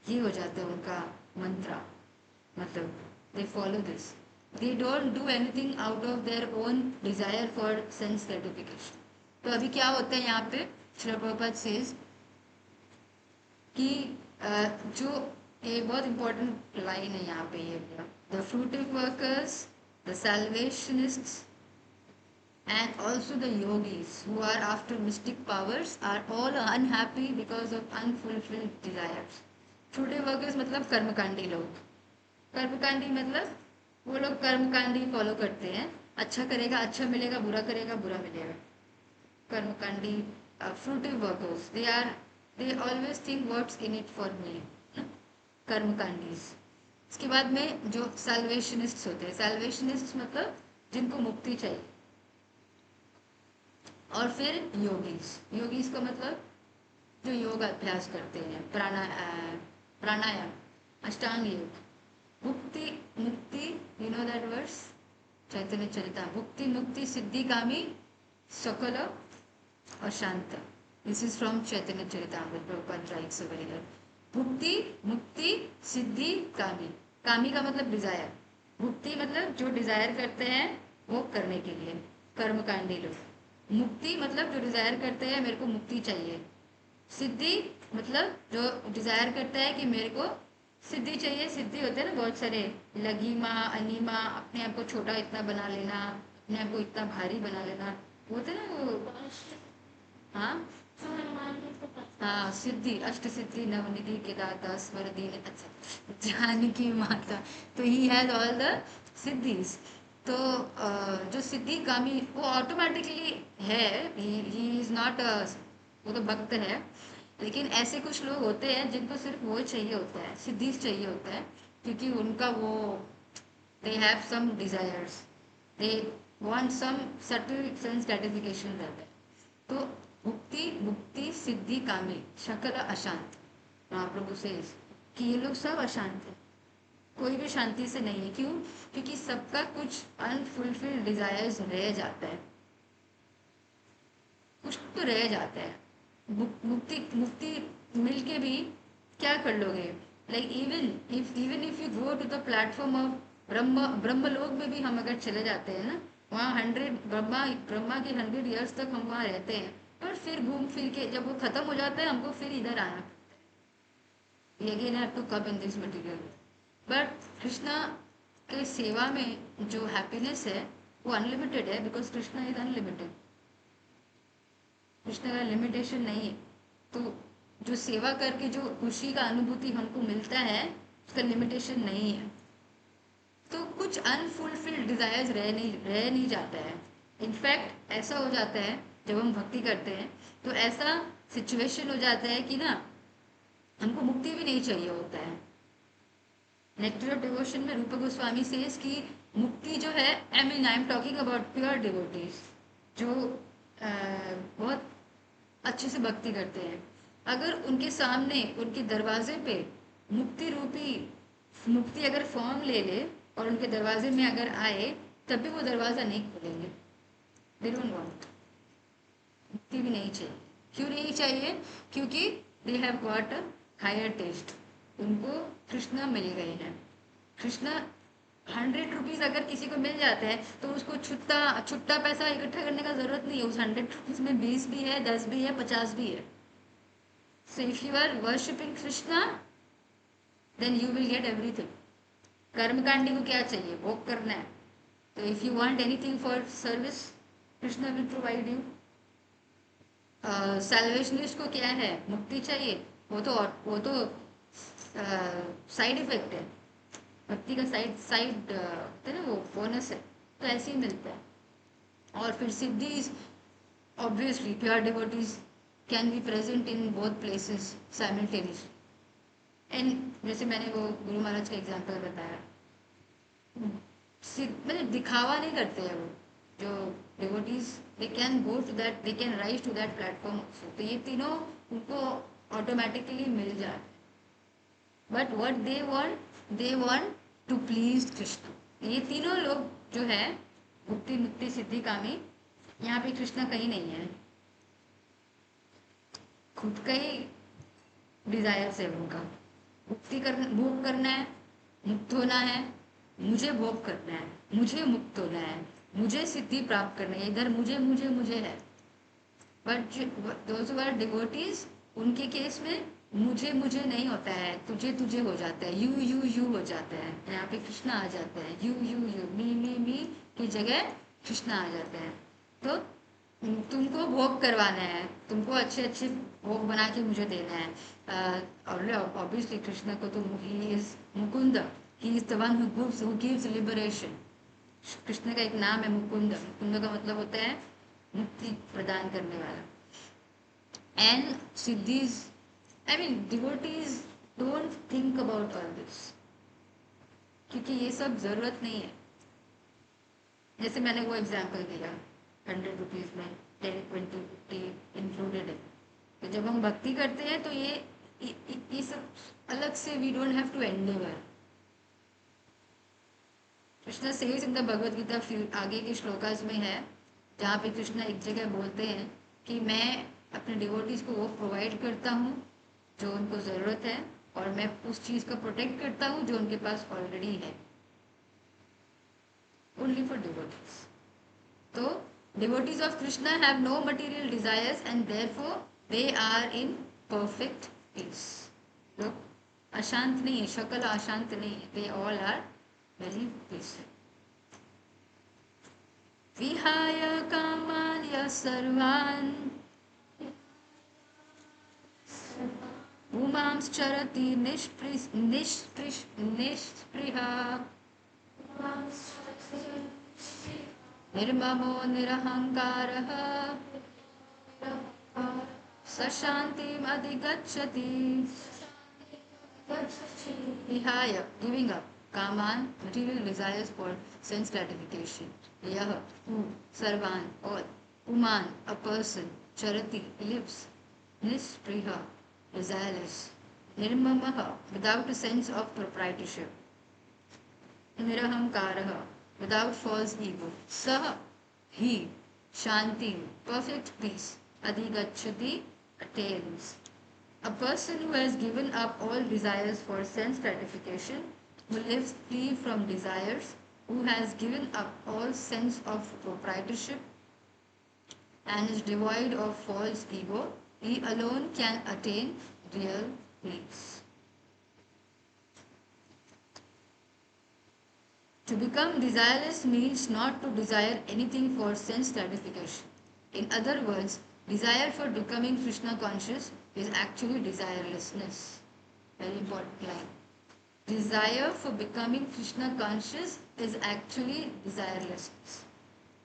ये हो जाता है उनका मंत्रा. मतलब they follow this. They don't do anything out of their own desire for sense gratification. तो अभी क्या होता है यहाँ पे? श्रील प्रभुपाद says कि जो ये बहुत important line है यहाँ पे ये the fruitive workers, the salvationists, and also the yogis who are after mystic powers are all unhappy because of unfulfilled desires. Fruitive workers मतलब कर्मकांडी लोग. कर्मकांडी मतलब वो लोग कर्मकांडी फॉलो करते हैं. अच्छा करेगा अच्छा मिलेगा, बुरा करेगा बुरा मिलेगा. कर्मकांडी fruitive workers, they always think what's in it for me. कर्मकांडीज. इसके बाद में जो salvationists होते हैं, salvationists मतलब जिनको मुक्ति चाहिए. और फिर योगीज का मतलब जो योग अभ्यास करते हैं, प्राणायाम, अष्टांग योग. मुक्ति मुक्ति, यू नो दैट वर्स, चैतन्य चरिता. मुक्ति मुक्ति सिद्धि कामी सकल अशांत. This is from Chaitanya Charitamrita. Prabhupada writes over here. मुक्ति मुक्ति सिद्धि कामी. कामी का मतलब डिजायर. मुक्ति मतलब जो डिजायर करते हैं वो करने के लिए, कर्मकांडी लोग. मुक्ति मतलब जो डिजायर करते हैं मेरे को मुक्ति चाहिए. सिद्धि मतलब जो डिजायर करता है कि मेरे को सिद्धि चाहिए. सिद्धि होते हैं ना बहुत सारे, लगीमा अनीमा, अपने आप को छोटा इतना बना लेना, अपने आप को इतना भारी बना लेना, होते हैं ना वो. हाँ हाँ, सिद्धि, अष्ट सिद्धि नवनिधि के दाता स्वर दीन. अच्छा, जानकी माता. तो ही हैज ऑल द सिद्धिज. तो जो सिद्धि कामी वो ऑटोमेटिकली है. ही इज नॉट, वो तो भक्त है. लेकिन ऐसे कुछ लोग होते हैं जिनको सिर्फ वो चाहिए होता है, सिद्धि चाहिए होता है, क्योंकि उनका वो they have some desires, they want some subtle sense gratification रहता है. तो मुक्ति मुक्ति सिद्धि कामी शकल अशांत. महाप्रभु से कि ये लोग सब अशांत है, कोई भी शांति से नहीं है. क्यों? क्योंकि सबका कुछ अनफुलफिल्ड डिजायर्स रह जाता है, कुछ तो रह जाता है. मुक्ति मुक्ति मिल के भी क्या कर लोगे? Like even if you go to the platform of Brahmalok में भी हम अगर चले जाते हैं ना, वहाँ 100 ब्रह्मा के 100 ईयर्स तक हम वहाँ रहते हैं, पर फिर घूम फिर के जब वो खत्म हो जाता है हमको फिर इधर आना पड़ता है. Again have to come in this material. But Krishna के सेवा में जो हैप्पीनेस है वो अनलिमिटेड है, because Krishna is unlimited. Krishna का लिमिटेशन नहीं है. तो जो सेवा करके जो खुशी का अनुभूति हमको मिलता है उसका लिमिटेशन नहीं है. तो कुछ अनफुलफिल्ड डिजायर्स रह नहीं जाता है. इनफैक्ट ऐसा हो जाता है जब हम भक्ति करते हैं तो ऐसा सिचुएशन हो जाता है कि ना हमको मुक्ति भी नहीं चाहिए होता है. नेक्टर ऑफ डिवोशन में रूप गोस्वामी सेज कि मुक्ति जो है, I am talking about pure devotees जो बहुत अच्छे से भक्ति करते हैं, अगर उनके सामने उनके दरवाजे पे मुक्ति अगर फॉर्म ले ले और उनके दरवाजे में अगर आए तब भी वो दरवाज़ा नहीं खोलेंगे. They don't want. मुक्ति भी नहीं चाहिए. क्यों नहीं चाहिए? क्योंकि they have got a higher taste. उनको कृष्णा मिल गए हैं. कृष्णा 100 रुपीज़ अगर किसी को मिल जाता है तो उसको छुट्टा पैसा इकट्ठा करने का जरूरत नहीं है. उस 100 रुपीज़ में 20 भी है, 10 भी है, 50 भी है. So if you are worshipping Krishna then you will get everything. कर्मकांडी को क्या चाहिए? भोग करना है. तो if you want anything for service, Krishna will provide you. Salvationist को क्या है? मुक्ति चाहिए. वो तो साइड इफेक्ट है, भक्ति का साइड होता है ना, वो बोनस है, तो ऐसे ही मिलता है। और फिर सिद्धि, obviously pure devotees can be present in both places simultaneously. And जैसे मैंने वो गुरु महाराज का एग्जांपल बताया, मतलब दिखावा नहीं करते हैं वो जो devotees, they can go to that, they can rise to that platform also, तो ये तीनों उनको ऑटोमेटिकली मिल जाए। But what they want to please Krishna. ये तीनों लोग जो है, मुक्ति मुक्ति सिद्धि कामी, यहाँ पे कृष्ण कहीं नहीं है, खुद का ही डिजायर है उनका। मुक्ति करना, भोग करना है, मुक्त होना है, मुझे भोग करना है, मुझे मुक्त होना है, मुझे सिद्धि प्राप्त करना है, इधर मुझे मुझे मुझे है। But those who are devotees, उनके केस में मुझे मुझे नहीं होता है, तुझे तुझे हो जाता है, यू हो जाता है, यहाँ पे कृष्ण आ जाता है, यू मी की जगह कृष्ण आ जाता है। तो तुमको भोग करवाना है, तुमको अच्छे अच्छे भोग बना के मुझे देना है। और ऑब्वियसली कृष्ण को तो he is Mukund, he is the one who gives liberation. Krishna का एक नाम है मुकुंद, मुकुंद का मतलब होता है मुक्ति प्रदान करने वाला। And सिद्धिज, I mean devotees don't think about all this, क्योंकि ये सब जरूरत नहीं है। जैसे मैंने वो एग्जाम्पल दिया, 100 रुपीज में 10, 20, 50 इंक्लूडेड है। तो जब हम भक्ति करते हैं तो ये सब अलग से, we don't have to endeavour. Krishna says in the Bhagavad Gita, आगे के श्लोकास में है, जहाँ पे कृष्ण एक जगह बोलते हैं कि मैं अपने डिवोटीज को वो प्रोवाइड करता हूँ जो उनको ज़रूरत है, और मैं उस चीज़ को प्रोटेक्ट करता हूँ जो उनके पास ऑलरेडी है, ओनली फॉर डिवोटीज। तो devotees of Krishna have no material desires and therefore they are in perfect peace. लोग अशांत नहीं है, शकल अशांत नहीं है, they all are very peaceful. विहाय कामान्य सर्वान् पुमांश्चरति निष्पृहः निर्ममो निरहङ्कारः स शान्तिम् अधिगच्छति। विहाय, giving up, कामान, material desires for sense gratification, यह, who, सर्वान, all, पुमान, a person, charati, lives, निष्पृह, desireless, निर्ममः, without a sense of proprietorship, निरहंकारः, without false ego, सह, he, shanti, perfect peace, adhigacchati, attains. A person who has given up all desires for sense gratification, who lives free from desires, who has given up all sense of proprietorship and is devoid of false ego, he alone can attain real peace. To become desireless means not to desire anything for sense gratification. In other words, desire for becoming Krishna conscious is actually desirelessness. Very important line. Desire for becoming Krishna conscious is actually desirelessness.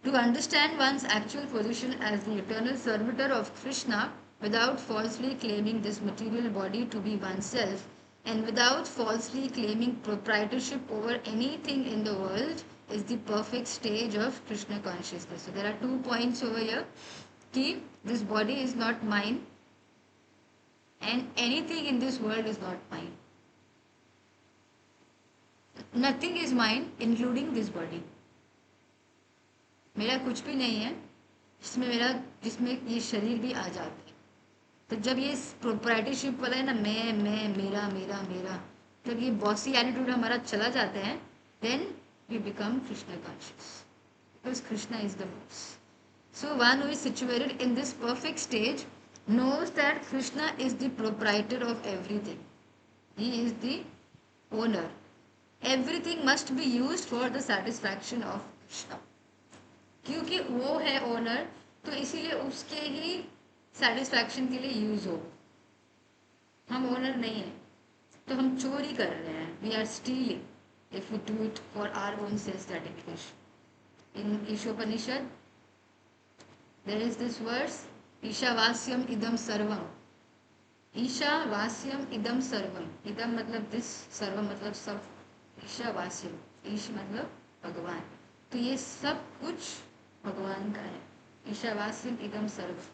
To understand one's actual position as the eternal servitor of Krishna without falsely claiming this material body to be oneself, and without falsely claiming proprietorship over anything in the world, is the perfect stage of Krishna consciousness. So there are 2 points over here. Ki this body is not mine and anything in this world is not mine. Nothing is mine including this body. मेरा कुछ भी नहीं है जिसमें ये शरीर भी आ जाता है। तो जब ये प्रोप्राइटरशिप वाला है ना, मैं मेरा, जब ये बॉसी एटीट्यूड हमारा चला जाता है, then we become Krishna conscious, because Krishna is the boss. So one who is situated in this perfect stage knows that Krishna is the proprietor of everything. He is the owner. Everything must be used for the satisfaction of Krishna. क्योंकि वो है owner, तो इसीलिए उसके ही satisfaction के लिए use हो. हम ओनर नहीं है, तो हम चोरी कर रहे हैं, we are stealing if we do it for our own self gratification. In Isopanishad there is this verse, ईशावास्यम इदम सर्वम. ईशावास्यम इदम सर्वम, इदम मतलब दिस, सर्वम मतलब सब. ईशावास्यम, ईश मतलब भगवान, तो ये सब कुछ भगवान का है. ईशावास्यम इदम सर्वम.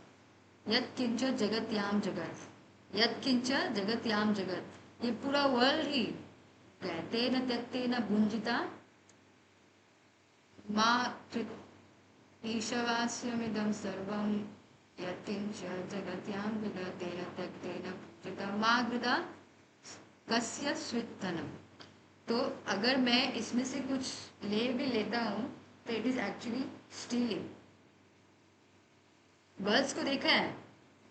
यत् किंच जगत्याम जगत, यत् किंच जगत्याम जगत, ये पूरा वर्ल्ड ही तेन त्यक्तेन भुंजिता माँ कृत. ईशवास्यमिदं सर्वं यत्किंच जगत्यां जगतेन त्यक्तेन भुंजिता मा गृदा कस्य स्वित्तनम. तो अगर मैं इसमें से कुछ ले भी लेता हूँ तो it is actually stealing. Birds को देखा है,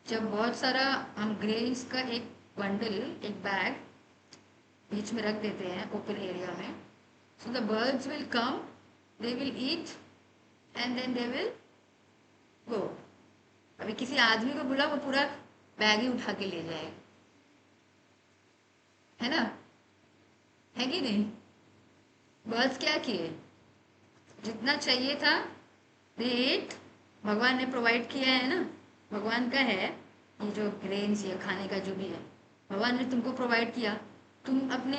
जब बहुत सारा हम ग्रेन्स का एक बंडल, एक बैग बीच में रख देते हैं ओपन एरिया में, so the birds will come, they will eat and then they will go. अभी किसी आदमी को बुला, वो पूरा बैग ही उठा के ले जाएगा, है ना, है कि नहीं. बर्ड्स क्या किए, जितना चाहिए था दे एट. भगवान ने प्रोवाइड किया है ना, भगवान का है ये जो ग्रेन्स या खाने का जो भी है, भगवान ने तुमको प्रोवाइड किया. तुम अपने,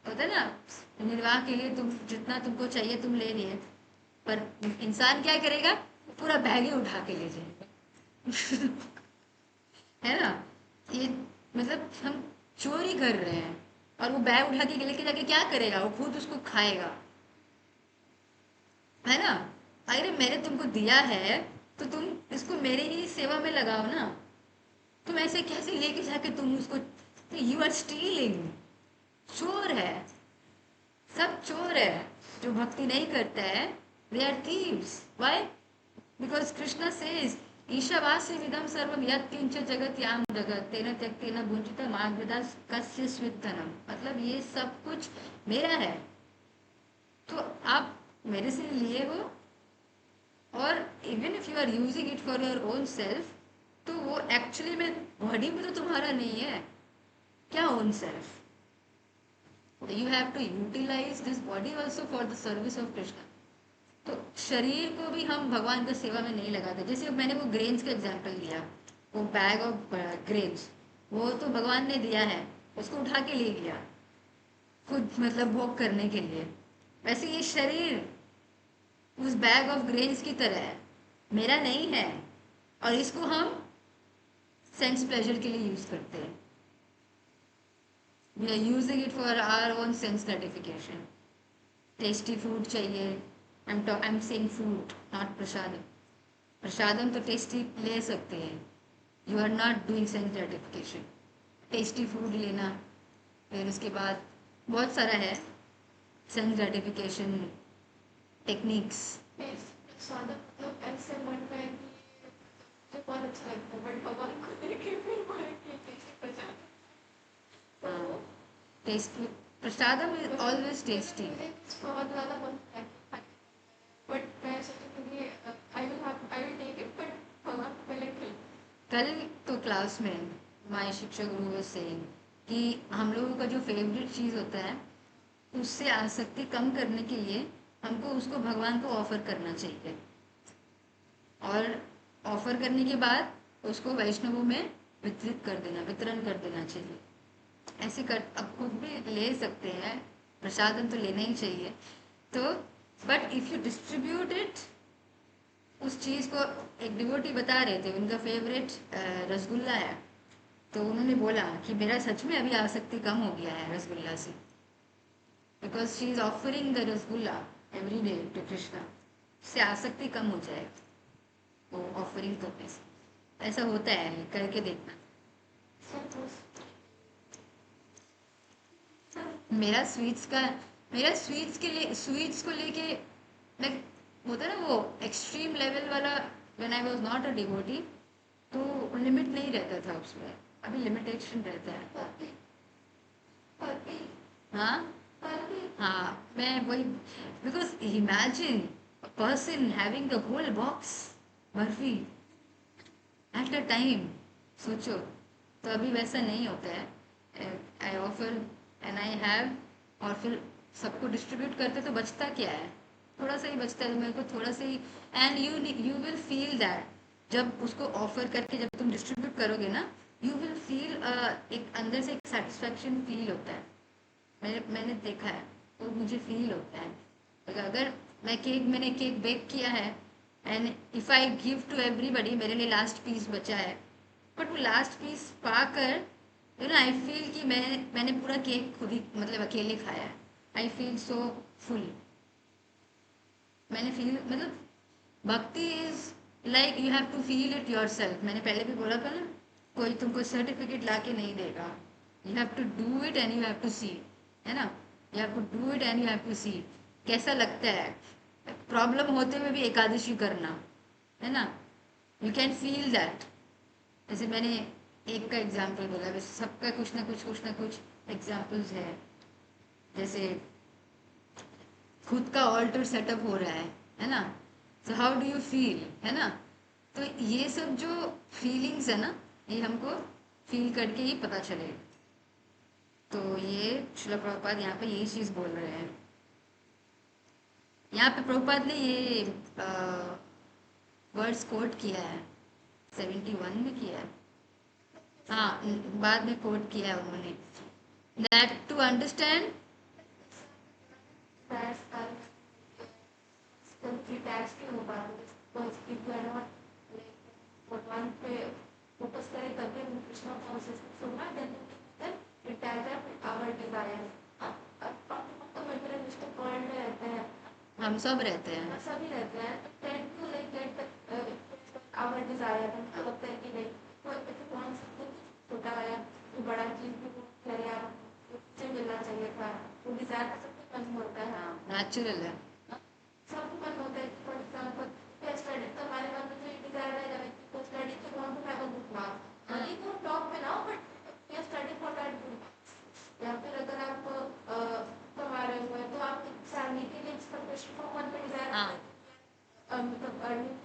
होता है ना, निर्वाह के लिए तुम जितना तुमको चाहिए तुम ले लिए, पर इंसान क्या करेगा, पूरा बैग ही उठा के ले जाएगा. है ना, ये मतलब हम चोरी कर रहे हैं. और वो बैग उठा के लेके जाके क्या करेगा, वो खुद उसको खाएगा, है ना. अरे मैंने तुमको दिया है तो तुम इसको मेरे ही सेवा में लगाओ ना. तुम ऐसे कैसे लेके जाके तुम उसको, यू आर स्टीलिंग. चोर है, सब चोर है. जो भक्ति नहीं करता है, they are thieves. Why? Because Krishna says ईशावास्यमिदं सर्वं यत् किंच जगत्यां जगत तेन त्यक्तेन भुंजिता मा गृधा कस्य स्वित्तनम. मतलब ये सब कुछ मेरा है, तो आप मेरे से लिए हो. और even if you are using it for your own self, तो वो एक्चुअली में बॉडी में तो तुम्हारा नहीं है. क्या own self? You have to utilise this body also for the service of Krishna. तो शरीर को भी हम भगवान का सेवा में नहीं लगाते. जैसे मैंने वो ग्रेन्स का एग्जाम्पल दिया, वो बैग ऑफ ग्रेन्स, वो तो भगवान ने दिया है, उसको उठा के ले गया खुद, मतलब भोग करने के लिए. वैसे ये शरीर उस बैग ऑफ ग्रेन्स की तरह है, मेरा नहीं है, और इसको हम सेंस प्लेजर के लिए यूज करते हैं. We are using it for our own sense gratification. Tasty food चाहिए, I am saying food, not prasadam. Prasadam तो टेस्टी ले सकते हैं, you are not doing sense gratification. Tasty food लेना, फिर उसके बाद बहुत सारा है सेंस ग्रेटिफिकेशन टेक्निक्स. स्वाद मतलब ऐसे मन में कि मुझे बहुत अच्छा लगता है, बट भगवान को देखे फिर मन की टेस्ट हो जाता. तो tasty prasadam is always tasty. मुझे बहुत ज़्यादा मन है, बट मैं सोचूंगी I will take it, but भगवान को पहले खिल. कल तो क्लास में माय शिक्षक गुरु से कि हम लोगों का जो फेवरेट चीज़ होता है, उससे आसक्ति कम करने के लिए हमको उसको भगवान को ऑफर करना चाहिए, और ऑफर करने के बाद उसको वैष्णवों में वितरित कर देना, वितरण कर देना चाहिए. ऐसे कर, अब खुद भी ले सकते हैं, प्रसादम तो लेना ही चाहिए. तो but if you distribute it, उस चीज़ को, एक डिवोटी बता रहे थे उनका फेवरेट रसगुल्ला है, तो उन्होंने बोला कि मेरा सच में अभी आसक्ति कम हो गया है रसगुल्ला से, because she is offering the rasgulla every day to Krishna. उससे आसक्ति कम हो जाएगा वो ऑफरिंग करने से. ऐसा होता है, करके देखना. मेरा स्वीट्स के लिए, स्वीट्स को लेके लाइक होता है ना वो एक्सट्रीम लेवल वाला. When I was not a devotee, तो लिमिट नहीं रहता था उसमें, अभी लिमिटेशन रहता है. हाँ हाँ, मैं वही, because imagine a person having the whole box barfi at a time. सोचो, तो अभी वैसा नहीं होता है। I offer and I have, और फिर सबको डिस्ट्रीब्यूट करते तो बचता क्या है, थोड़ा सा ही बचता है मेरे को, थोड़ा सा ही। And you will feel that जब उसको ऑफर करके जब तुम डिस्ट्रीब्यूट करोगे ना, यू विल फील एक अंदर से एक सेटिस्फैक्शन फील होता है। मैंने देखा है, तो मुझे फील होता है। अगर मैंने केक बेक किया है and if I give to everybody, मेरे लिए लास्ट पीस बचा है, बट वो लास्ट पीस पाकर आई फील कि मैंने पूरा केक खुद ही मतलब अकेले खाया है। I feel so full. मैंने फील मतलब bhakti is like you have to feel it yourself. मैंने पहले भी बोला था ना, कोई तुमको सर्टिफिकेट ला के नहीं देगा। You have to do it and you have to see, है ना। You have to do it and you have to see कैसा लगता है। प्रॉब्लम होते हुए भी एकादशी करना, है ना, यू कैन फील दैट। जैसे मैंने एक का एग्जाम्पल बोला, वैसे सबका कुछ ना कुछ एग्जाम्पल्स है। जैसे खुद का ऑल्टर सेटअप हो रहा है ना, so how do you feel, है ना। तो ये सब जो फीलिंग्स है ना, ये हमको फील करके ही पता चलेगा। तो ये श्रील प्रभुपाद यहाँ पे यही चीज़ बोल रहे हैं। यहाँ पे प्रभुपाद ने ये वर्ड्स कोट किया है, 71 में किया है, हाँ बाद में कोट किया है उन्होंने, दैट टू अंडरस्टैंड। डिटैच नहीं हो पा रहे, बस if you are not like भगवान पे फोकस करें तभी हम कृष्णा कॉन्शियसनेस होगा, then detach from our desires। तो मेरे मिस्टर पॉइंट में रहते हैं, हम सब रहते हैं, सभी रहते हैं, तो tend to like get our desire. हमको लगता है कि नहीं कोई ऐसे कौन सा छोटा है तो बड़ा चीज भी करे, मुझे मिलना चाहिए था, वो डिजायर का सबको मन होता है, नेचुरल है। सबको मन होता है। फॉर एग्जाम्पल स्टडी, तो हमारे मन में जो डिजायर है तो स्टडी तो वहाँ पे मैं बुक मार्क भले को टॉप में ना हो, बट ये स्टडी फॉर दैट बुक। या फिर अगर आप कमा रहे हुए हैं तो आप सैलरी के लिए एक्सपेक्टेशन फॉर मन पे डिजायर, मतलब अर्निंग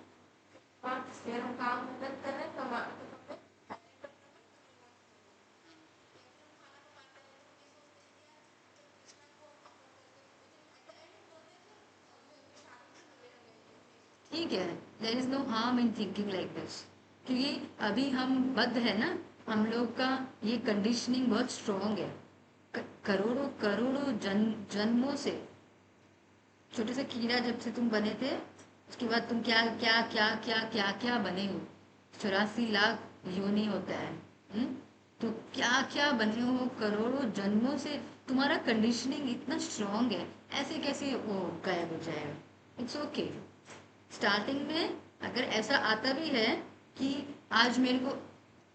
हम काम मेहनत कर रहे हैं कमा, ठीक है, there is no harm in thinking like this, क्योंकि अभी हम बद्ध है ना, हम लोग का ये कंडीशनिंग बहुत स्ट्रॉन्ग है। करोड़ों करोड़ों जन्मों से, छोटे से कीड़ा जब से तुम बने थे, उसके बाद तुम क्या क्या क्या क्या क्या क्या बने हो। 84 लाख योनि होता है, तो क्या क्या बने हो करोड़ों जन्मों से। तुम्हारा कंडीशनिंग इतना स्ट्रॉन्ग है, ऐसे कैसे वो गायब हो जाएगा। It's okay. स्टार्टिंग में अगर ऐसा आता भी है कि आज मेरे को,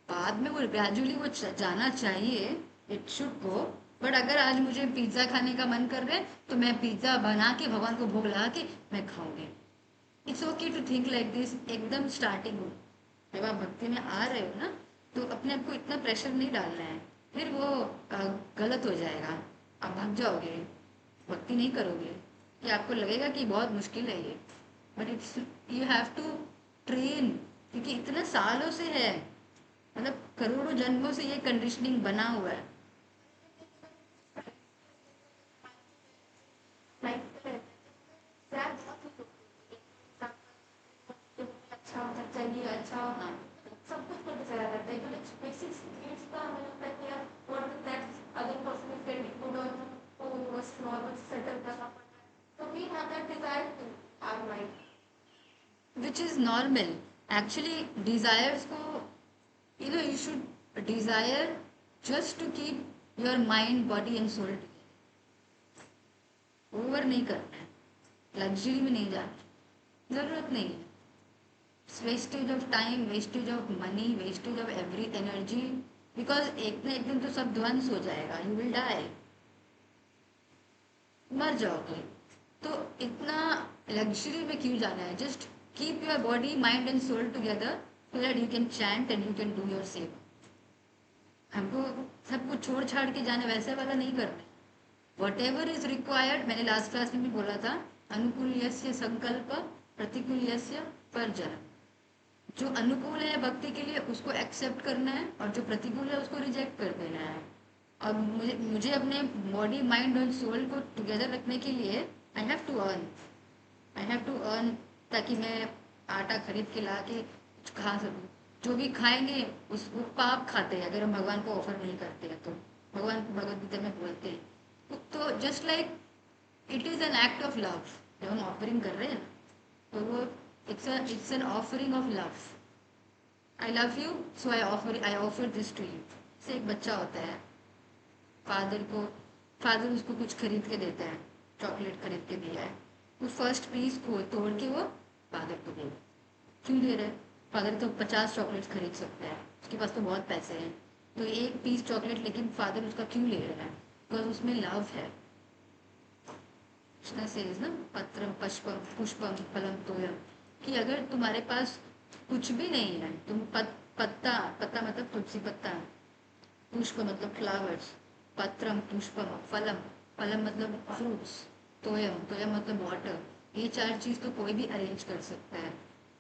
बाद में वो ग्रेजुअली वो जाना चाहिए, इट शुड गो। बट अगर आज मुझे पिज्ज़ा खाने का मन कर रहा है तो मैं पिज्ज़ा बना के भगवान को भोग लगा के मैं खाऊंगी। It's okay to think like this. एकदम स्टार्टिंग हो, जब आप भक्ति में आ रहे हो ना, तो अपने आप को इतना प्रेशर नहीं डालना है, फिर वो गलत हो जाएगा, आप भाग जाओगे, भक्ति नहीं करोगे, कि आपको लगेगा कि बहुत मुश्किल है ये। But it's, you have to train, क्योंकि इतने सालों से है, मतलब करोड़ों जन्मों से ये कंडीशनिंग बना हुआ है। अच्छा होना चाहिए, अच्छा हाँ, सब कुछ को डिजायर रहता है, क्योंकि बेसिक नीड्स का हमें लगता है कि यार what that other person is getting good और वो बस नॉर्मल सेटल करना पड़ता है, तो we have that desire to our mind, which is normal. Actually desires को, you should desire just to keep your mind body and soul together। Over नहीं करना है, लग्जरी में नहीं जाना, ज़रूरत नहीं है। Wastage of time, wastage of money, wastage of every energy, because एक ना एक दिन तो सब ध्वंस हो जाएगा, यू विल डाई, मर जाओगे। तो इतना लग्जरी में क्यों जाना है। Just keep your body mind and soul together, so that you can chant and you can do your seva. हमको सब कुछ छोड़ छाड़ के जाने वैसे वाला नहीं करना है। वट एवर इज रिक्वायर्ड, मैंने लास्ट क्लास में भी बोला था, अनुकूल यस्य संकल्प, प्रतिकूल यस्य परजन। जो अनुकूल है भक्ति के लिए उसको एक्सेप्ट करना है, और जो प्रतिकूल है उसको रिजेक्ट कर देना है। और मुझे मुझे अपने बॉडी माइंड और सोल को टुगेदर रखने के लिए आई हैव टू अर्न, ताकि मैं आटा खरीद के ला के कुछ खा सकूँ। जो भी खाएंगे उस वो पाप खाते हैं अगर हम भगवान को ऑफर नहीं करते हैं तो। भगवान भगवद गीता में बोलते हैं तो just like it is an act of love. जब हम ऑफरिंग कर रहे हैं ना, तो वो it's an offering of love. I love you, so I offer this to you. से एक बच्चा होता है, फादर उसको कुछ खरीद के देता है, चॉकलेट खरीद के दिया है, वो फर्स्ट पीस को तोड़ के वो फादर को दे। क्यों दे रहे हैं? फादर तो 50 चॉकलेट्स खरीद सकता है, उसके पास तो बहुत पैसे हैं, तो एक पीस चॉकलेट लेकिन फादर उसका क्यों ले रहा है? बिकॉज उसमें लव है। कृष्णा सेज ना, पत्रम पुष्पम पुष्पम फलम तोयम, कि अगर तुम्हारे पास कुछ भी नहीं है, तुम पत्ता पत्ता मतलब तुलसी पत्ता, पुष्प मतलब फ्लावर्स, पत्रम पुष्पम, फलम फलम मतलब फ्रूट्स, तोयम तोयम मतलब वाटर, ये चार चीज तो कोई भी अरेंज कर सकता है।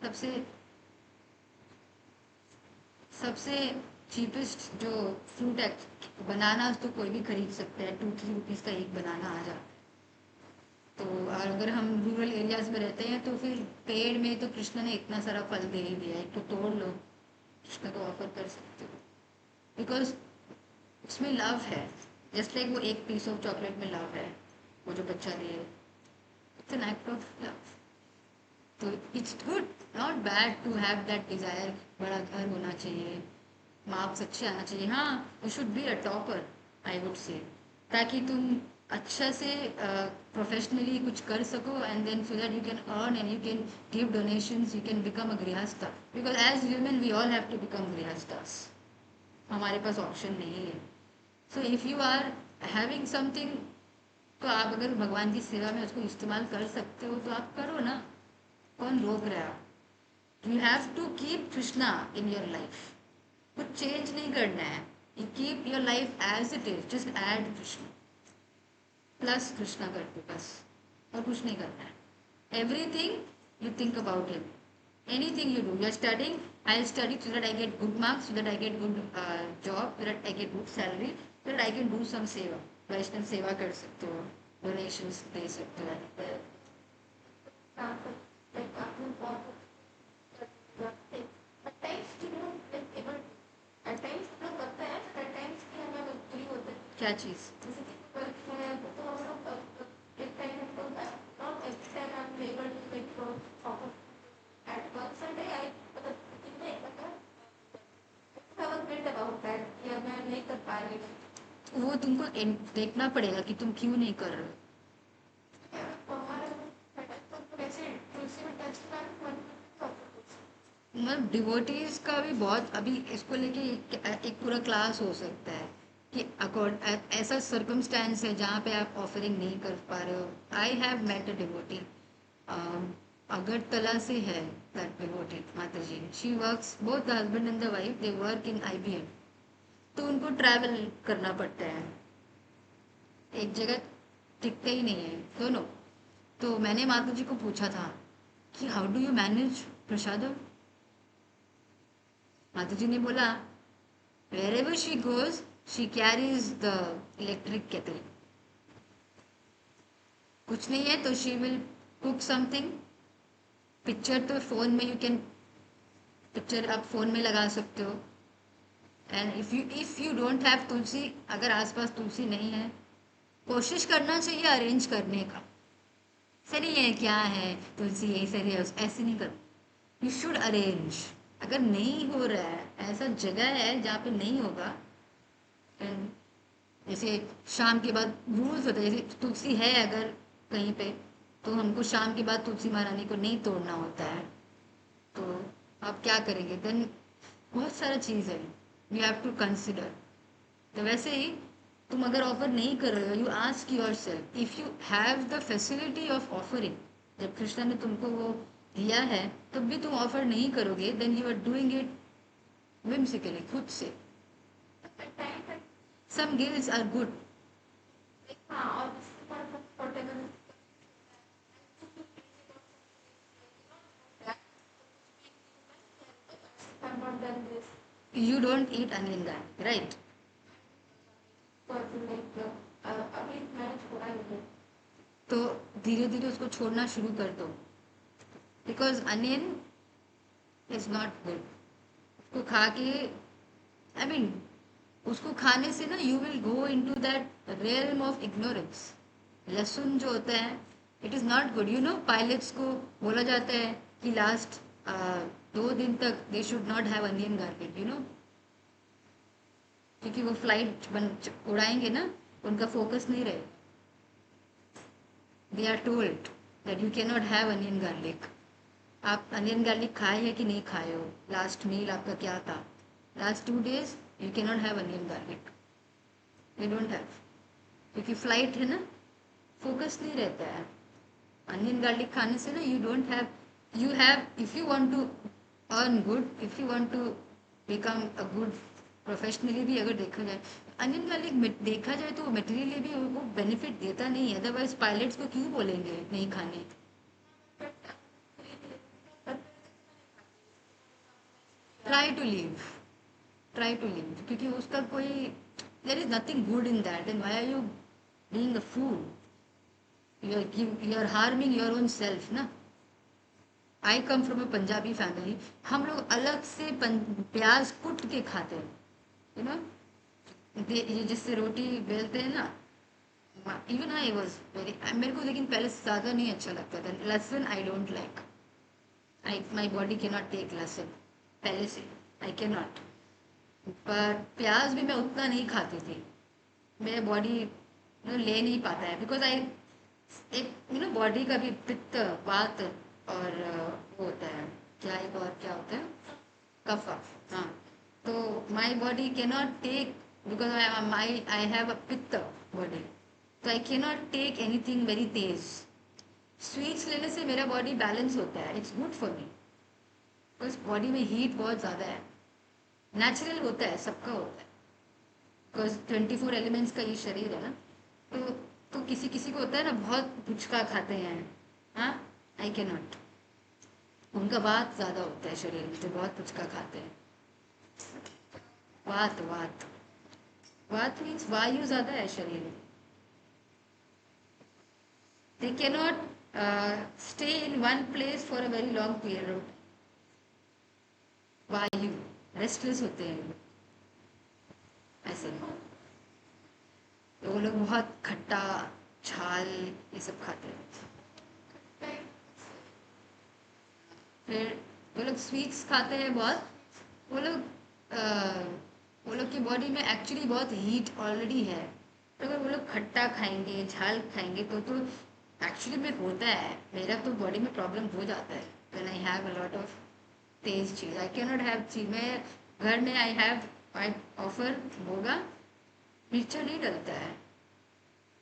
सबसे सबसे चीपेस्ट जो फ्रूट है, बनाना तो कोई भी खरीद सकता है, 2-3 रुपीज़ का एक बनाना आ जाता है। तो और अगर हम रूरल एरियाज में रहते हैं तो फिर पेड़ में तो कृष्ण ने इतना सारा फल दे ही दिया है, तो तोड़ लो, कृष्ण को ऑफर कर सकते हो, बिकॉज उसमें लव है। जस्ट लाइक वो एक पीस ऑफ चॉकलेट में लव है, वो जो बच्चा दिए, it's an act of love. तो it's good, not bad to have that desire, बड़ा घर होना चाहिए, मार्क्स अच्छे आना चाहिए। हाँ, you should be a topper, I would say, ताकि तुम अच्छा से प्रोफेशनली कुछ कर सको, and then so that you can earn and you can give donations, you can become a गृहस्था, because as human we all have to become grihasthas, हमारे पास option नहीं है। So if you are having something, तो आप अगर भगवान की सेवा में उसको इस्तेमाल कर सकते हो तो आप करो ना, कौन रोक रहा है? You have to keep Krishna in your life, कुछ चेंज नहीं करना है, you keep your life as it is, just add Krishna plus Krishna कर दो बस, और कुछ नहीं करना है। Everything you think about him, anything you do, you are studying, I study so that I get good marks, so that I get good job, so that I get good salary, so that I can do some सेवा, वैष्णव सेवा कर सकते हो, donations दे सकते हो। like आपने बहुत at times you know like able at times हम लोग करते हैं, at times कि हमें मजबूरी होता है, क्या चीज़? जैसे कि वर्क है तो हम लोग एक टाइम हमको not every time I am able to like offer at one Sunday I मतलब दिन में मतलब I was guilt about that कि अब मैं नहीं कर पा रही हूँ। वो तुमको देखना पड़ेगा कि तुम क्यों नहीं कर रहे हो। हमारा तो वैसे तुलसी में टच कर मतलब डिवोटीज का भी बहुत, अभी इसको लेके एक पूरा क्लास हो सकता है कि अकॉर्ड ऐसा सर्कमस्टेंस है जहाँ पे आप ऑफरिंग नहीं कर पा रहे हो। I have met a devotee, Agartala से है that devotee Mata ji, she works both the husband and the wife, they work in IBM, तो उनको ट्रैवल करना पड़ता है, एक जगह टिकते ही नहीं है दोनों। तो मैंने माता जी को पूछा था कि हाउ डू यू मैनेज प्रसादम। माता जी ने बोला wherever she goes she carries the electric kettle, कुछ नहीं है तो she will cook something, picture तो फ़ोन में यू कैन, पिक्चर आप फ़ोन में लगा सकते हो, and if you don't have tulsi, अगर आसपास तुलसी नहीं है, कोशिश करना चाहिए अरेंज करने का। सही है क्या है तुलसी यही सही है, ऐसे नहीं कर, यू शुड अरेंज। अगर नहीं हो रहा है, ऐसा जगह है जहाँ पे नहीं होगा, and जैसे शाम के बाद रूल्स होता है, जैसे तुलसी है अगर कहीं पे, तो हमको शाम के बाद तुलसी महारानी को नहीं तोड़ना होता है, तो आप क्या करेंगे देन? बहुत सारा चीज़ है यू हैव टू कंसिडर। तो वैसे ही तुम अगर ऑफर नहीं कर रहे हो, you ask your self if you have the facility of offering, जब कृष्णा ने तुमको वो दिया है तब भी तुम ऑफर नहीं करोगे, then you are doing it whimsically, खुद से। Time some guilts are good. हाँ और इसके बाद comfortable You don't eat onion garlic, right? अभी मैंने छोड़ा नहीं है। तो धीरे धीरे उसको छोड़ना शुरू कर दो, because onion is not good. उसको खा के, आई मीन, उसको खाने से ना you will go into that realm of ignorance. लहसुन जो होता है, it is not good. You know, pilots को बोला जाता है कि लास्ट 2 दिन तक they should not have onion garlic, you know, क्योंकि वो फ्लाइट उड़ाएंगे ना, उनका फोकस नहीं रहे. They are told that you can not have onion garlic. आप अनियन गार्लिक खाए हैं कि नहीं खाए हो, लास्ट मील आपका क्या था, last 2 days you can not have onion garlic. You don't have, क्योंकि फ्लाइट है ना, फोकस नहीं रहता है. अनियन गार्लिक खाने से ना you don't have, you have, if you want to earn good, if you want to become a good professionally भी, अगर देखा जाए अनियन गार्लिक देखा जाए तो मटेरियली भी वो बेनिफिट देता नहीं है. अदरवाइज पायलट्स को क्यों बोलेंगे नहीं खाने. Try to leave, try to leave, क्योंकि उसका कोई, there is nothing good in that. And why are you being a fool, you are harming your own self ना. I come from a Punjabi family. हम लोग अलग से प्याज कुट के खाते हैं, यू नो, ये जिससे रोटी बेलते हैं ना. इवन आई वॉज वेरी, मेरे को लेकिन पहले ज़्यादा नहीं अच्छा लगता था लहसुन. I don't like, I my body के नॉट टेक लहसुन पहले से, आई कैन नॉट. पर प्याज भी मैं उतना नहीं खाती थी, मेरा बॉडी ले नहीं पाता है, बिकॉज आई, एक बॉडी का भी पित्त, वात, और वो होता है क्या, एक और क्या होता है, कफा. हाँ, तो my body cannot take, because I have a pitta body, तो I cannot take anything very तेज. स्वीट्स लेने से मेरा बॉडी बैलेंस होता है, it's good for me, because body में हीट बहुत ज़्यादा है. नेचुरल होता है, सबका होता है, बिकॉज 24 एलिमेंट्स का ये शरीर है ना. तो किसी किसी को होता है ना, बहुत भुचका खाते हैं. हाँ, आई कैन नॉट. उनका वात ज़्यादा होता है शरीर में, जो बहुत भुचका खाते हैं. वात वात वात मीन्स वायु ज़्यादा है शरीर में. They can not stay in one place for a very long period of. वायु रेस्टलेस होते हैं ऐसे. तो वो लोग बहुत खट्टा, छाल, ये सब खाते हैं. फिर वो लोग स्वीट्स खाते हैं बहुत. वो लोग वो लोग की बॉडी में एक्चुअली बहुत हीट ऑलरेडी है, तो अगर वो लोग खट्टा खाएंगे, झाल खाएंगे, तो एक्चुअली में होता है, मेरा तो बॉडी में प्रॉब्लम हो जाता है when I have a lot of Tej cheese. I can not have चीज. मैं घर में आई ऑफर होगा, मिर्चा नहीं डलता है,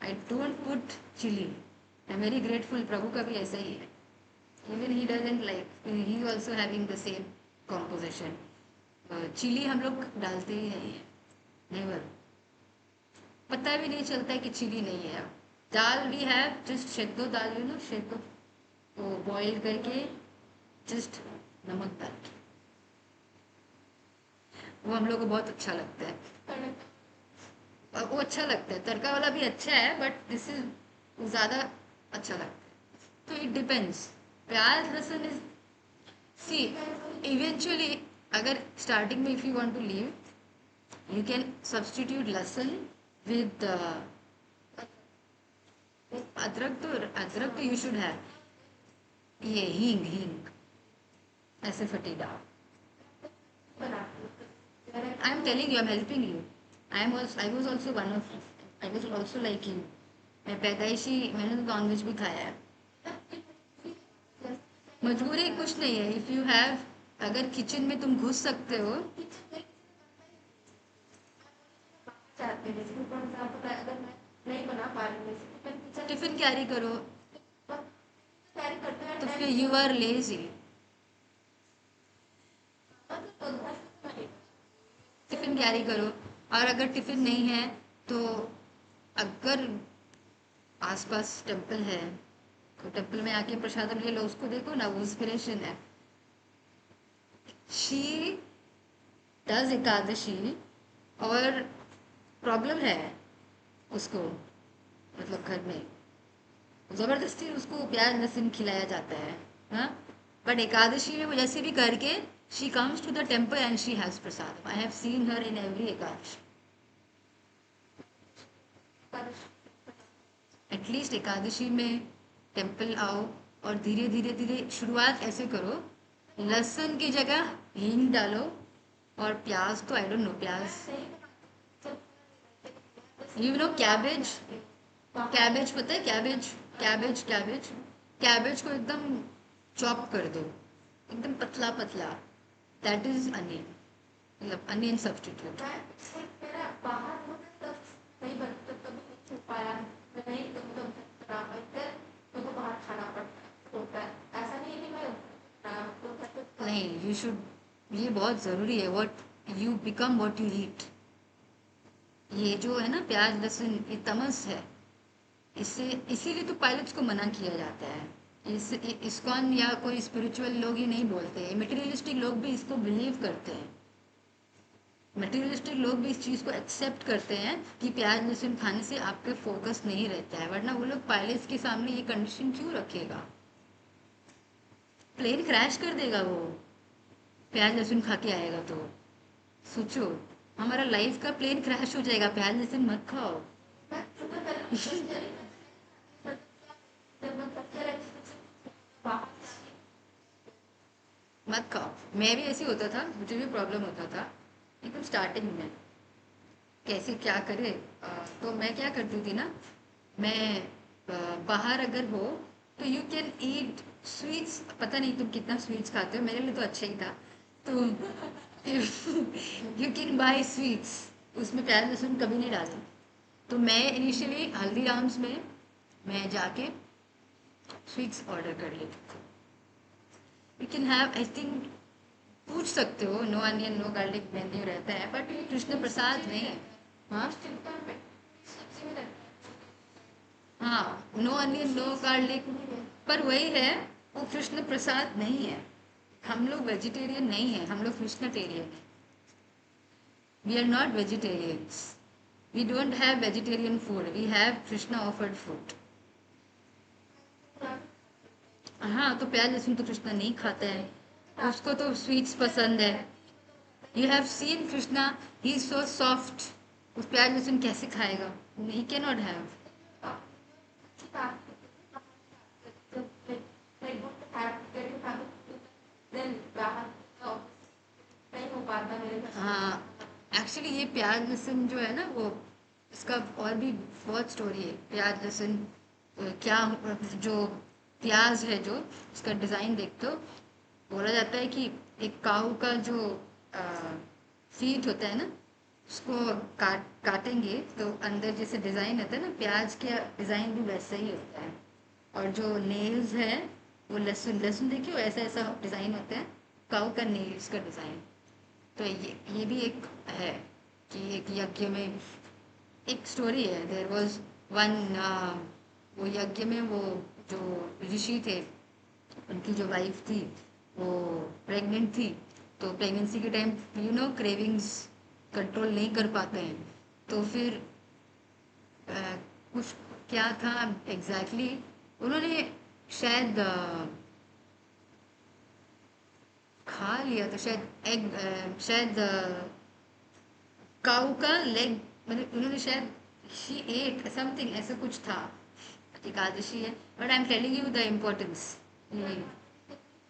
I don't put chili. I am very grateful, प्रभु का भी ऐसा ही है. Even he doesn't like, he also having the same composition. Chili हम लोग डालते ही नहीं है, नेवर. पता भी नहीं चलता है कि चिली नहीं है. दाल भी है, जस्ट सेद्धो दाल, यू नो, सेद्धो, वो बॉईल करके जस्ट नमक डाल के, वो हम लोग को बहुत अच्छा लगता है. वो अच्छा लगता है, तड़का वाला भी अच्छा है, बट दिस इज ज़्यादा अच्छा लगता है. तो it depends. Pyaz lahsun is, see, eventually अगर स्टार्टिंग में if you want to leave, you can substitute lahsun with adrak. तो यू शुड हैव ये हींग, ऐसे foetida. I am telling you, I am helping you. I was also one of, I was also like you. मैं पैदाइशी, मैंने तो nonveg भी खाया है. मजबूरी कुछ नहीं है. इफ़ यू हैव, अगर किचन में तुम घुस सकते हो. अगर मैं नहीं बना पा रही हूँ, टिफिन कैरी करो, कैरी करते हैं तो फिर you are lazy. Tiffin carry करो. और अगर टिफिन नहीं है तो, अगर आसपास टेम्पल है तो टेम्पल में आके प्रसादम ले लो, उसको देखो ना, वो इंस्पिरेशन है. शी डज एकादशी, और प्रॉब्लम है उसको, मतलब घर में जबरदस्ती उसको प्याज लहसुन खिलाया जाता है, हाँ। बट एकादशी में वो जैसे भी करके she comes to the temple and she has prasad. I have seen her in every Ekadashi. At least Ekadashi में टेम्पल आओ, और धीरे धीरे धीरे शुरुआत ऐसे करो, लहसुन की जगह हींग डालो, और प्याज तो आई डोंट नो, प्याज, यू नो कैबेज, कैबेज पता है, कैबेज, कैबेज कैबेज कैबेज को एकदम चॉप कर दो, एकदम पतला पतला, दैट इज अनियन, मतलब अनियन सब्स्टिट्यूट। मेरा बाहर होता तब नहीं बनता, तब नहीं छुप पाया, मैं नहीं एकदम बना पाई, मेरे को बाहर खाना पड़ता होता है। ऐसा नहीं है कि मैं तो घर पे नहीं, यू शुड, ये बहुत ज़रूरी है, what you become what you eat. ये जो है ना प्याज लहसुन, ये तमस है, इससे, इसीलिए तो पायलट्स को मना किया जाता है। इस इस्कॉन या कोई स्पिरिचुअल लोग ही नहीं बोलते हैं, मटेरियलिस्टिक लोग भी इसको बिलीव करते हैं। मटेरियलिस्टिक लोग भी इस चीज़ को एक्सेप्ट करते हैं कि प्याज लहसुन खाने से आपके फोकस नहीं रहता है, वरना वो लोग पायलट्स के सामने ये कंडीशन क्यों रखेगा? प्लेन क्रैश कर देगा वो, प्याज लहसुन खा के आएगा तो। सोचो, हमारा लाइफ का प्लेन क्रैश हो जाएगा, प्याज लहसुन मत खाओ। मैं शुगर जब मैं बच्चे रहती थी बाहर मत खाओ। मैं भी ऐसे होता था, मुझे भी प्रॉब्लम होता था एकदम स्टार्टिंग में, कैसे क्या करे। तो मैं क्या करती थी ना, मैं बाहर अगर हो तो यू कैन ईट स्वीट्स, पता नहीं तुम कितना स्वीट्स खाते हो, मेरे लिए तो अच्छा ही था। तो यू कैन बाय स्वीट्स, उसमें प्याज लहसुन कभी नहीं डालना। तो मैं इनिशियली हल्दीराम्स में मैं जाके स्वीट्स ऑर्डर कर लेती थी। You can have, I think, पूछ सकते हो, no onion no garlic menu रहता है, बट कृष्ण प्रसाद नहीं है। हाँ सब्जी में रहता हाँ, नो अनियन नो गार्लिक, पर वही है, वो कृष्ण प्रसाद नहीं है। हम लोग वेजिटेरियन नहीं है, हम लोग कृष्णटेरियन है। We are not vegetarians, we don't have vegetarian food, we have Krishna offered food. है। हाँ, तो प्याज लहसुन तो कृष्णा नहीं खाता है, उसको तो स्वीट्स पसंद है। You have seen Krishna, he is so soft, उस प्याज लहसुन कैसे खाएगा? He can not have. नहीं हो पाता मेरे घर से। हाँ, एक्चुअली ये प्याज लहसुन जो है ना, वो इसका और भी बहुत स्टोरी है। प्याज लहसुन क्या, जो प्याज है जो, इसका डिज़ाइन देखते हो, बोला जाता है कि एक काऊ का जो फीट होता है ना, उसको काटेंगे तो अंदर जैसे डिज़ाइन होता है ना, प्याज का डिज़ाइन भी वैसा ही होता है। और जो नेल्स है वो लहसुन, लहसुन देखियो ऐसा ऐसा डिज़ाइन होता है, काऊ का नेल्स का डिज़ाइन। तो ये भी एक है कि एक यज्ञ में एक स्टोरी है, देर वॉज वन, वो यज्ञ में वो जो ऋषि थे, उनकी जो वाइफ थी वो प्रेग्नेंट थी। तो प्रेगनेंसी के time you know cravings control नहीं कर पाते हैं, तो फिर कुछ क्या था एग्जैक्टली exactly, उन्होंने शायद खा लिया तो शायद एग, शायद काऊ का लेग, मतलब उन्होंने शायद शी एट समथिंग, ऐसा कुछ था। एकादशी है, but I am telling you the importance.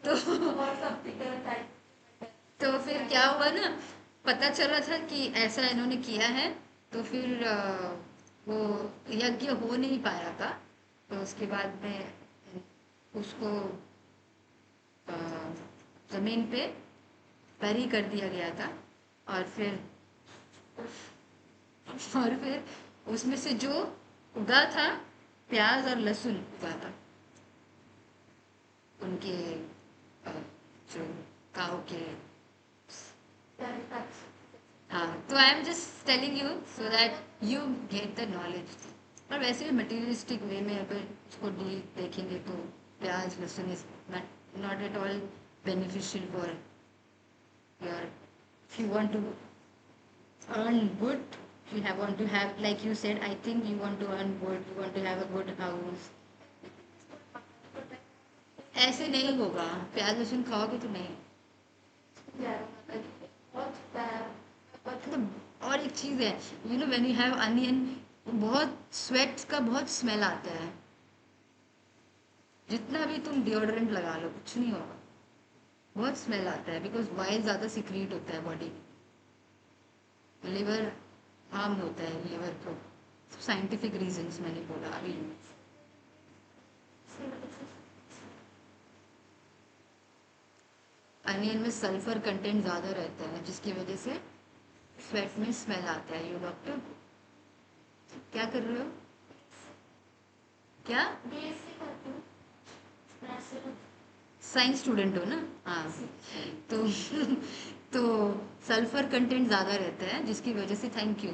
तो और सब फिगर टाइप तो फिर क्या हुआ ना, पता चला था कि ऐसा इन्होंने किया है, तो फिर वो यज्ञ हो नहीं पाया था। तो उसके बाद में उसको अ, जमीन पे बरी कर दिया गया था, और फिर उसमें से जो उगा था, प्याज और लहसुन उगा था उनके जो काऊ के। हाँ, तो I am just telling you so that you get the knowledge. और वैसे भी मटीरियलिस्टिक वे में अगर उसको डील देखेंगे तो प्याज lahsun is not at all beneficial for your If you want to earn good, want to have, like you said, I think you want to earn good, you want to have a good house. ऐसे नहीं होगा, प्याज लहसुन खाओगे तो नहीं। मतलब और एक चीज़ है, you know when you have onion, बहुत स्वेट का बहुत स्मेल आता है। जितना भी तुम डिओड्रेंट लगा लो कुछ नहीं होगा, बहुत स्मेल आता है, बिकॉज वाइल ज़्यादा सिक्रीट होता है बॉडी में, लिवर हार्म होता है लिवर को, साइंटिफिक रीजंस मैंने बोला अभी। अनियन में सल्फर कंटेंट ज़्यादा रहता है जिसकी वजह से स्वेट में स्मेल आता है। यू डॉक्टर क्या कर रहे हो? क्या साइंस स्टूडेंट हो ना? हाँ, तो तो सल्फर कंटेंट ज़्यादा रहता है जिसकी वजह से, थैंक यू,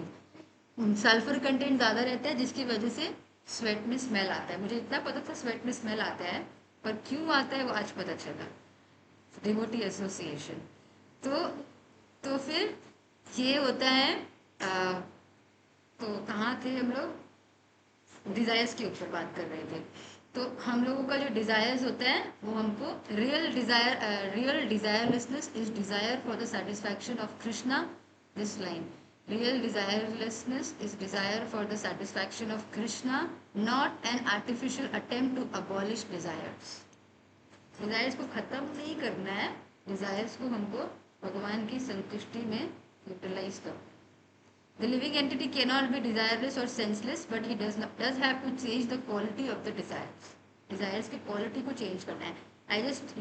सल्फर कंटेंट ज़्यादा रहता है जिसकी वजह से स्वेट में स्मेल आता है। मुझे इतना पता था स्वेट में स्मेल आता है, पर क्यों आता है वो आज पता चला। Devotee association. तो फिर ये होता है तो कहाँ थे हम लोग? डिज़ायर्स के ऊपर बात कर रहे थे। तो हम लोगों का जो डिज़ायर्स होता है वो हमको real desirelessness is desire for the satisfaction of Krishna. This line, real desirelessness is desire for the satisfaction of Krishna, not an artificial attempt to abolish desires. Desires को खत्म नहीं करना है, डिजायर्स को हमको भगवान की संतुष्टि में यूटिलाइज करो। The living entity cannot be desireless or senseless, but he does have to change the quality of the desires. Desires की quality को change करना है।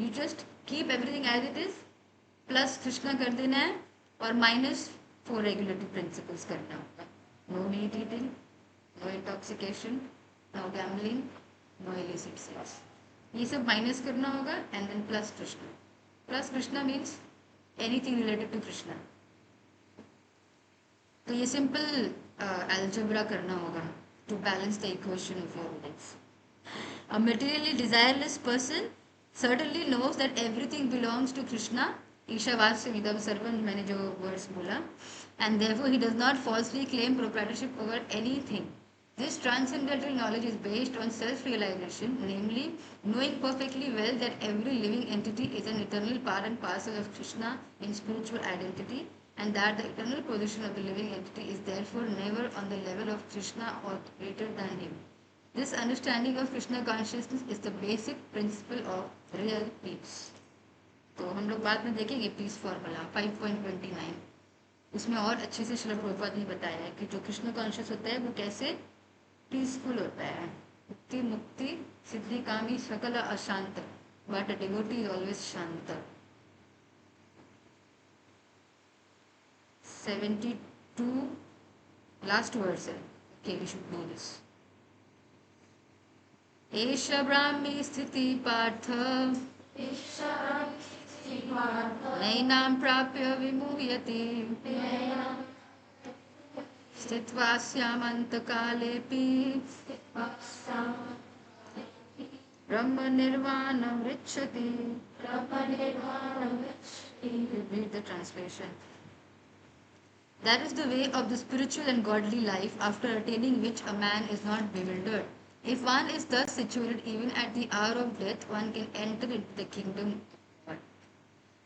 You just keep everything as it is, plus Krishna कर देना है, और minus 4 regulative principles करना होगा। No meat eating, no intoxication, no gambling, no illicit sex. ये सब माइनस करना होगा, and then plus Krishna. Plus Krishna means anything related to Krishna. तो ये सिंपल अलजेब्रा करना होगा to balance the equation of your life. A materially desireless person certainly knows that everything belongs to Krishna, ईशावास्य इदं सर्वं, मैंने जो वर्ड्स बोला, and therefore he does not falsely claim proprietorship over anything. This transcendental knowledge is based on self-realization, namely knowing perfectly well that every living entity is an eternal part and parcel of Krishna in spiritual identity, and that the eternal position of the living entity is therefore never on the level of Krishna or greater than him. This understanding of Krishna consciousness is the basic principle of real peace. तो हम लोग बाद में देखेंगे piece formula 5.29, उसमें और अच्छे से श्रील प्रभुपाद ने बताया है कि जो कृष्ण कॉन्शियस होता है वो कैसे पीसफुल होता है। मुक्ति मुक्ति सिद्धि कामी सकल अशांत, but a devotee is always शांत। 72 लास्ट वर्ड्स है। Okay, we should do this. एष ब्राह्मी स्थिति पार्थ नैनां प्राप्य विमुह्यति, स्थित्वा स्यामन्तकालेऽपि ब्रह्म निर्वाणं ऋच्छति। Read the translation. That is the way of the spiritual and godly life, after attaining which a man is not bewildered. If one is thus situated, even at the hour of death, one can enter into the kingdom.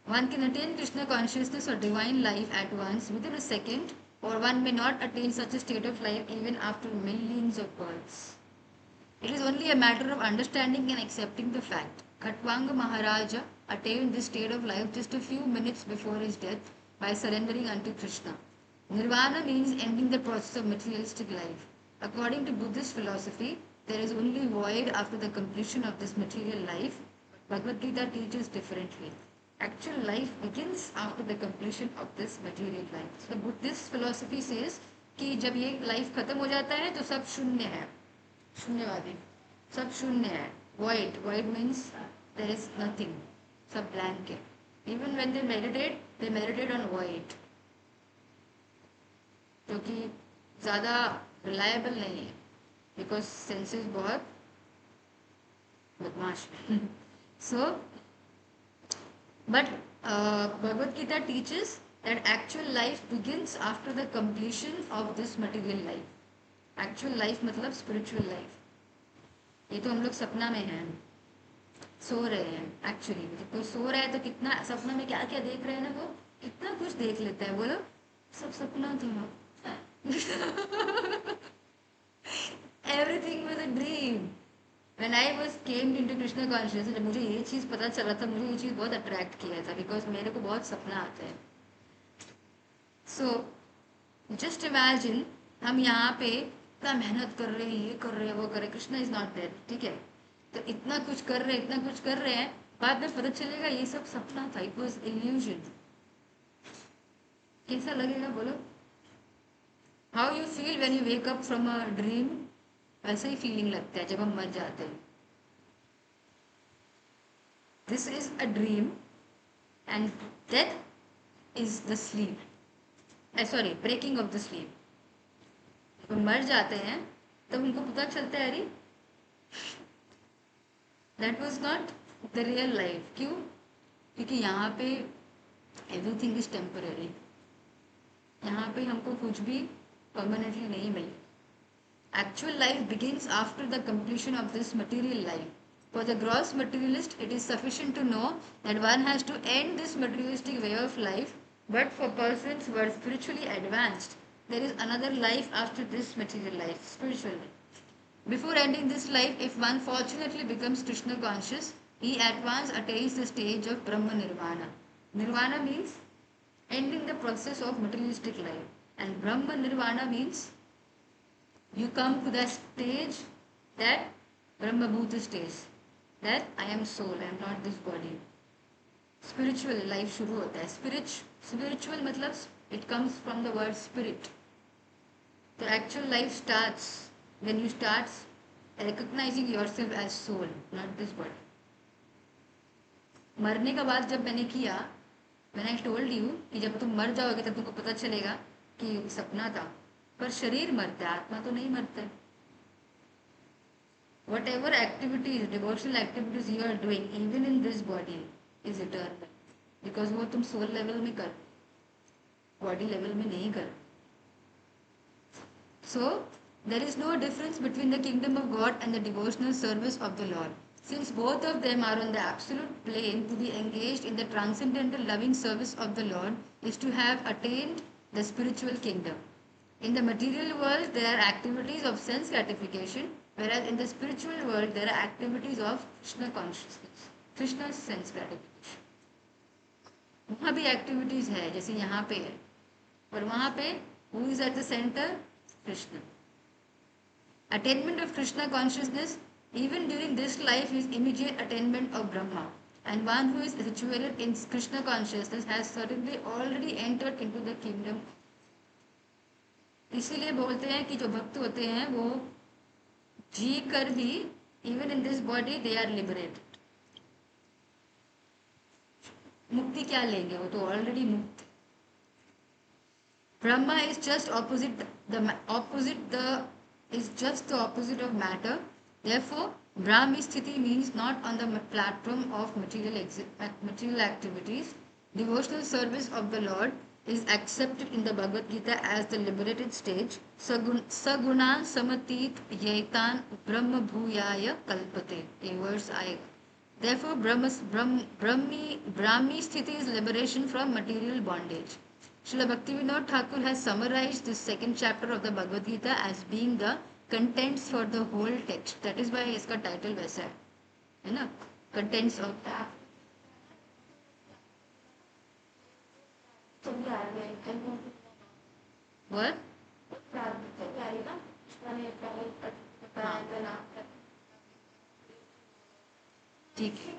One can attain Krishna consciousness or divine life at once within a second, or one may not attain such a state of life even after millions of births. It is only a matter of understanding and accepting the fact. Khatwanga Maharaja attained this state of life just a few minutes before his death by surrendering unto Krishna. Nirvana means ending the process of materialistic life. According to Buddhist philosophy, there is only void after the completion of this material life. Bhagavad Gita teaches differently. Actual life begins after the completion of this material life. So Buddhist philosophy says कि जब ये life खत्म हो जाता है तो सब शून्य है, शून्यवादी, सब शून्य है। void means there is nothing, सब blank है। Even when they meditate on void, जो कि ज़्यादा रिलायबल नहीं है, बिकॉज सेंसेस बहुत बदमाश है। So but Bhagavad Gita teaches that actual life begins after the completion of this material life. Actual life मतलब स्पिरिचुअल लाइफ. ये तो हम लोग सपना में हैं, सो रहे हैं. एक्चुअली कोई सो रहा है तो कितना सपना में क्या क्या देख रहे हैं ना, वो कितना कुछ देख लेता है. बोलो सब सपना था. Everything was a dream. When I was came into Krishna consciousness, जब मुझे ये चीज़ पता चला था, मुझे ये चीज़ बहुत अट्रैक्ट किया था, बिकॉज मेरे को बहुत सपना आते हैं. सो जस्ट इमेजिन हम यहाँ पे इतना मेहनत कर रहे हैं, ये कर रहे हैं, वो कर रहे हैं. Krishna is not there. ठीक है, तो इतना कुछ कर रहे हैं, इतना कुछ कर रहे हैं, बाद में पता चलेगा ये सब सपना था. It was illusion. कैसा लगेगा बोलो? How you feel when you wake up from a dream? वैसा ही फीलिंग लगता है जब हम मर जाते हैं. This is a dream and death is the sleep. Sorry, breaking of the sleep. जब मर जाते हैं तब उनको पता चलता है, अरे that was not the real life. क्यों? क्योंकि यहाँ पे एवरीथिंग इज टेम्पररी. यहाँ पे हमको कुछ भी परमानेंटली नहीं मिले. Actual life begins after the completion of this material life. For the gross materialist, it is sufficient to know that one has to end this materialistic way of life, but for persons who are spiritually advanced, there is another life after this material life, spiritual life. Before ending this life, if one fortunately becomes Krishna conscious, he at once attains the stage of Brahma Nirvana. Nirvana means ending the process of materialistic life, and Brahma Nirvana means you come to the stage that Brahma Bhuta stage, that I am soul, I am not this body. Spiritual life शुरू होता है. Spiritual मतलब it comes from the word spirit. The actual life starts when you start recognizing yourself as soul, not this body. मरने का बात जब मैंने किया, when I told you कि जब तुम मर जाओगे तब तुमको पता चलेगा कि सपना था, पर शरीर मरता है, आत्मा तो नहीं मरता. Whatever activities, devotional activities you are doing even in this body is eternal, because वो तुम सोल लेवल में कर, बॉडी लेवल में नहीं कर. So there is no difference between the kingdom of God and the devotional service of the Lord. Since both of them are on the absolute plane, to be engaged in the transcendental loving service of the Lord is to have attained the spiritual kingdom. In the material world, there are activities of sense gratification, whereas in the spiritual world, there are activities of Krishna consciousness, Krishna's sense gratification. वहाँ भी activities है, जैसे यहाँ पे है, और वहाँ पे who is at the center? Krishna. Attainment of Krishna consciousness, even during this life, is immediate attainment of Brahma. And one who is situated in Krishna consciousness has certainly already entered into the kingdom. इसीलिए बोलते हैं कि जो भक्त होते हैं वो जी कर भी even in this body they are liberated. मुक्ति क्या लेंगे, वो तो ऑलरेडी मुक्त. Brahma is just opposite the opposite of matter. Therefore, Brahmi Sthiti means not on the platform of material activities. Devotional service of the Lord is accepted in the Bhagavad Gita as the liberated stage. Saguna samatit yaitan brahma bhuyaya kalpate. A verse आएगा. Therefore, Brahmi Sthiti is liberation from material bondage. Srila Bhaktivinoda Thakur has summarized this second chapter of the Bhagavad Gita as being the contents for the whole text. That is why इसका title वैसा है ना? Contents of what? ठीक है.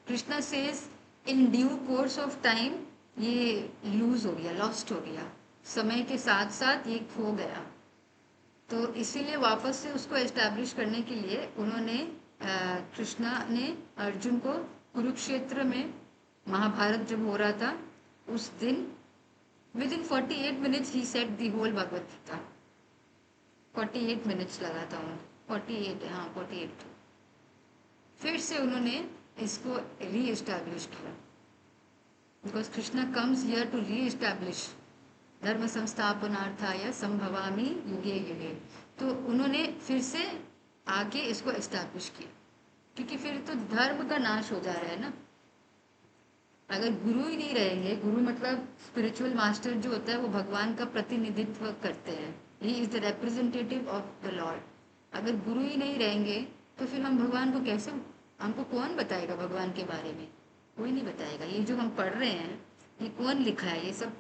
Krishna says in due course of time ये loose हो गया, lost हो गया, समय के साथ साथ ये खो गया. तो इसीलिए वापस से उसको एस्टैब्लिश करने के लिए उन्होंने कृष्णा ने अर्जुन को कुरुक्षेत्र में महाभारत जब हो रहा था उस दिन विद इन 48 मिनट्स ही said the whole Bhagavad Gita. 48 minutes लगा था उनको, 48 हाँ 48. फिर से उन्होंने इसको री एस्टैब्लिश किया, because Krishna comes here to reestablish धर्म संस्थापनार्थाय संभवामि युगे युगे। तो उन्होंने फिर से आके इसको एस्टैब्लिश किया, क्योंकि फिर तो धर्म का नाश हो जा रहा है ना। अगर गुरु ही नहीं रहेंगे, गुरु मतलब स्पिरिचुअल मास्टर जो होता है वो भगवान का प्रतिनिधित्व करते हैं, he is the representative of the Lord. अगर गुरु ही नहीं रहेंगे तो फिर हम भगवान को कैसे, हमको कौन बताएगा भगवान के बारे में? कोई नहीं बताएगा। ये जो हम पढ़ रहे हैं ये कौन लिखा है? ये सब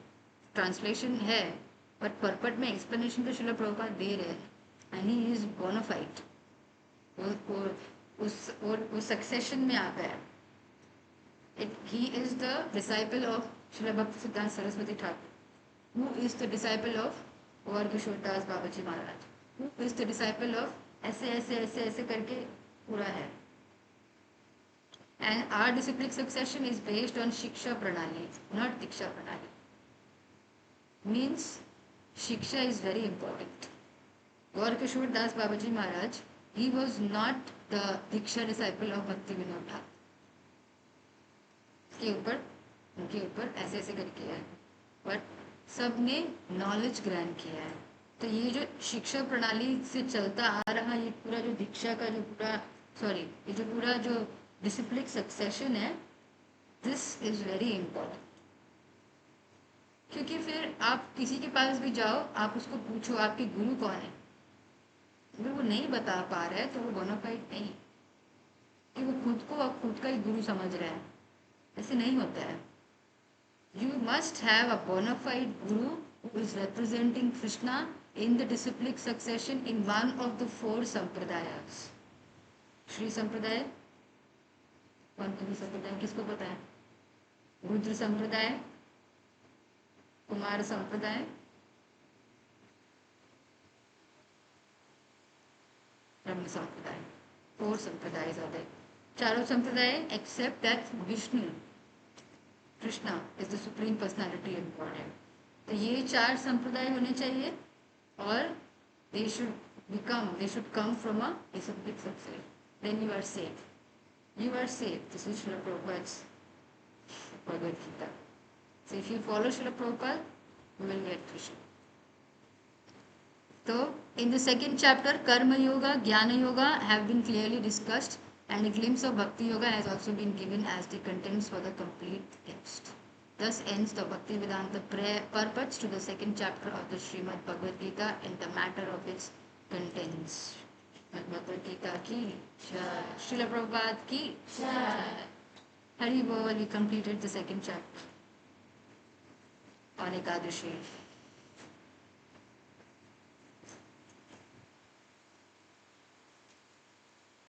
ट्रांसलेशन है, बट परपट में एक्सप्लेनेशन तो श्रील प्रभुपाद दे रहे हैं, एंड ही इज बोनाफाइड। वो सक्सेशन में आता है। He is the disciple of Srila Bhaktisiddhanta Saraswati Thakur, who is the disciple of Gaur Kishore Das Babaji Maharaj, who is the disciple of ऐसे ऐसे ऐसे ऐसे करके पूरा है। And our disciplic succession is based on Shiksha Pranali, not Diksha Pranali. Means Shiksha is very important. Gaur Kishore Das Babaji Maharaj, he was not the Diksha disciple of Bhakti Vinod Thakur. उनके ऊपर ऐसे ऐसे करके है, but सबने knowledge ग्रहण किया है। तो ये जो शिक्षा प्रणाली से चलता आ रहा ये पूरा जो दीक्षा का जो पूरा ये जो पूरा जो डिसिप्लिन सक्सेशन है, दिस इज वेरी इम्पोर्टेंट। क्योंकि फिर आप किसी के पास भी जाओ, आप उसको पूछो आपके गुरु कौन है, अगर वो नहीं बता पा रहा है तो वो बोनाफाइड नहीं, कि वो खुद को अब खुद का ही गुरु समझ रहा है। ऐसे नहीं होता है। You must have a bona fide guru who is representing Krishna in the disciplic succession in one of the 4 sampradayas. Shri संप्रदाय, कौन कौन संप्रदाय किसको पता है? रुद्र संप्रदाय, कुमार संप्रदाय, ब्रह्म संप्रदाय। 4 संप्रदाय are there. चारों संप्रदाय except that Vishnu Krishna is the supreme personality of God. तो ये 4 संप्रदाय होने चाहिए और they should come from a discipline succession, then you are safe, you are safe. This is Srila Prabhupada's Bhagavad Gita. So if you follow Srila Prabhupada you will get Krishna. तो in the second chapter, Karma Yoga, Jnana Yoga have been clearly discussed, and a glimpse of Bhakti Yoga has also been given as the contents for the complete text. Thus ends the Bhakti Vedanta purports to the second chapter of the Srimad Bhagavad Gita and the matter of its contents. Bhagavad Gita ki Jai, Srila Prabhupada ki Jai. Hari Bol, we completed the second chapter on Ekadashi.